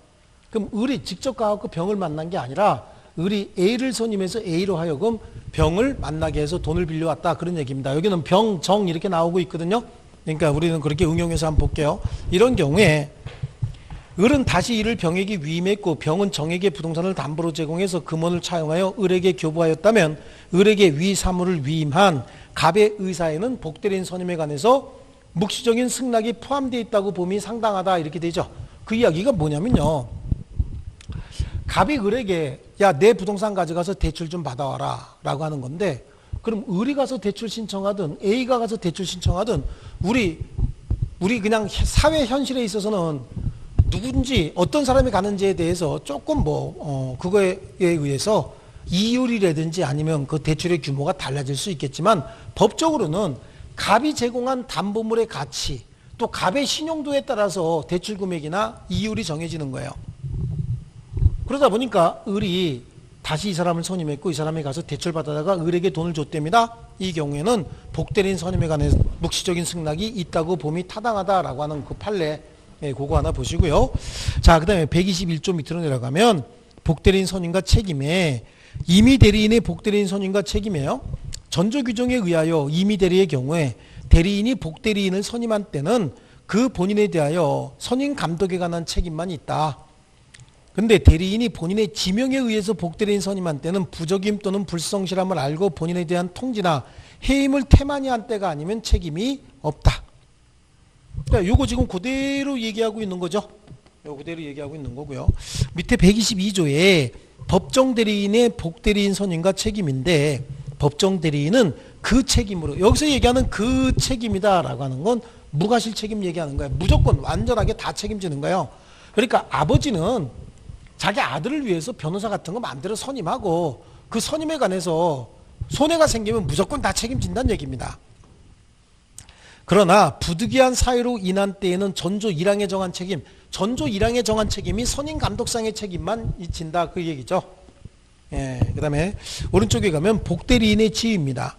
그럼 을이 직접 가서 병을 만난 게 아니라 을이 A를 선임해서 A로 하여금 병을 만나게 해서 돈을 빌려왔다, 그런 얘기입니다. 여기는 병, 정 이렇게 나오고 있거든요. 그러니까 우리는 그렇게 응용해서 한번 볼게요. 이런 경우에 을은 다시 이를 병에게 위임했고 병은 정에게 부동산을 담보로 제공해서 금원을 차용하여 을에게 교부하였다면 을에게 위 사물을 위임한 갑의 의사에는 복대리인 선임에 관해서 묵시적인 승낙이 포함되어 있다고 봄이 상당하다, 이렇게 되죠. 그 이야기가 뭐냐면요, 갑이 을에게 야, 내 부동산 가져가서 대출 좀 받아와라 라고 하는 건데, 그럼 을이 가서 대출 신청하든 A가 가서 대출 신청하든 우리 그냥 사회 현실에 있어서는 누군지 어떤 사람이 가는지에 대해서 조금 그거에 의해서 이율이라든지 아니면 그 대출의 규모가 달라질 수 있겠지만, 법적으로는 갑이 제공한 담보물의 가치 또 갑의 신용도에 따라서 대출 금액이나 이율이 정해지는 거예요. 그러다 보니까 을이 다시 이 사람을 선임했고 이 사람이 가서 대출 받아다가 을에게 돈을 줬답니다. 이 경우에는 복대리인 선임에 관해서 묵시적인 승낙이 있다고 봄이 타당하다라고 하는 그 판례, 그거 하나 보시고요. 자, 그 다음에 121조 밑으로 내려가면 복대리인 선임과 책임에 임의 대리인의 복대리인 선임과 책임이에요. 전조 규정에 의하여 임의 대리의 경우에 대리인이 복대리인을 선임한 때는 그 본인에 대하여 선임 감독에 관한 책임만 있다. 근데 대리인이 본인의 지명에 의해서 복대리인 선임한 때는 부적임 또는 불성실함을 알고 본인에 대한 통지나 해임을 태만히 한 때가 아니면 책임이 없다. 자, 요거 지금 그대로 얘기하고 있는 거죠. 요거 그대로 얘기하고 있는 거고요. 밑에 122조에 법정 대리인의 복대리인 선임과 책임인데, 법정 대리인은 그 책임으로, 여기서 얘기하는 그 책임이다라고 하는 건 무과실 책임 얘기하는 거예요. 무조건 완전하게 다 책임지는 거예요. 그러니까 아버지는 자기 아들을 위해서 변호사 같은 거 마음대로 선임하고 그 선임에 관해서 손해가 생기면 무조건 다 책임진다는 얘기입니다. 그러나 부득이한 사유로 인한 때에는 전조 1항에 정한 책임, 전조 1항에 정한 책임이 선임 감독상의 책임만 진다, 그 얘기죠. 그 다음에 오른쪽에 가면 복대리인의 지위입니다.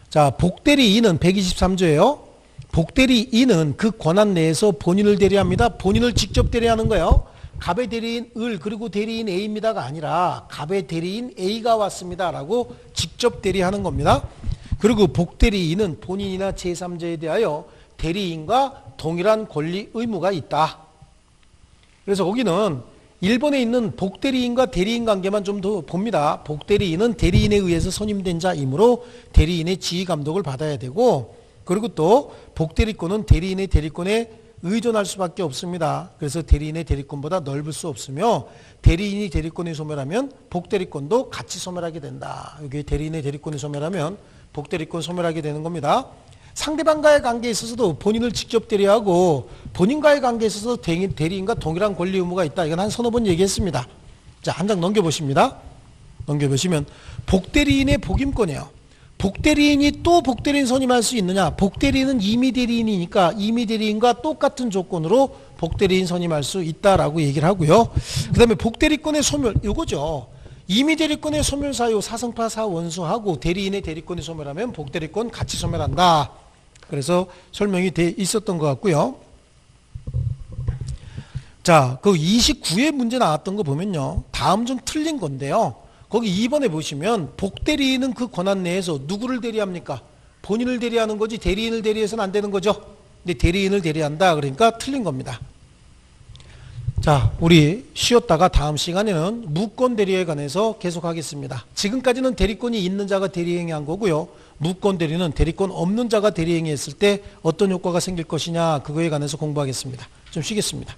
자, 복대리인은 123조예요. 복대리인은 그 권한 내에서 본인을 대리합니다. 본인을 직접 대리하는 거예요. 갑의 대리인 을 그리고 대리인 A입니다가 아니라 갑의 대리인 A가 왔습니다 라고 직접 대리하는 겁니다. 그리고 복대리인은 본인이나 제3자에 대하여 대리인과 동일한 권리 의무가 있다. 그래서 거기는 1번에 있는 복대리인과 대리인 관계만 좀 더 봅니다. 복대리인은 대리인에 의해서 선임된 자이므로 대리인의 지휘 감독을 받아야 되고, 그리고 또 복대리권은 대리인의 대리권에 의존할 수밖에 없습니다. 그래서 대리인의 대리권보다 넓을 수 없으며 대리인이 대리권이 소멸하면 복대리권도 같이 소멸하게 된다. 여기 대리인의 대리권이 소멸하면 복대리권 소멸하게 되는 겁니다. 상대방과의 관계에 있어서도 본인을 직접 대리하고 본인과의 관계에 있어서 대리인과 동일한 권리 의무가 있다. 이건 한 서너 번 얘기했습니다. 자, 한 장 넘겨보십니다. 넘겨보시면 복대리인의 복임권이에요. 복대리인이 또 복대리인 선임할 수 있느냐? 복대리인은 임의 대리인이니까 임의 대리인과 똑같은 조건으로 복대리인 선임할 수 있다라고 얘기를 하고요. 그 다음에 복대리권의 소멸, 이거죠. 임의 대리권의 소멸 사유 사성파 사원수하고 대리인의 대리권이 소멸하면 복대리권 같이 소멸한다. 그래서 설명이 돼 있었던 것 같고요. 자, 그 29회 문제 나왔던 거 보면요, 다음 좀 틀린 건데요. 거기 2번에 보시면 복대리인은 그 권한 내에서 누구를 대리합니까? 본인을 대리하는 거지 대리인을 대리해서는 안 되는 거죠. 근데 대리인을 대리한다 그러니까 틀린 겁니다. 자, 우리 쉬었다가 다음 시간에는 무권 대리에 관해서 계속하겠습니다. 지금까지는 대리권이 있는 자가 대리행위한 거고요. 무권 대리는 대리권 없는 자가 대리행위했을 때 어떤 효과가 생길 것이냐, 그거에 관해서 공부하겠습니다. 좀 쉬겠습니다.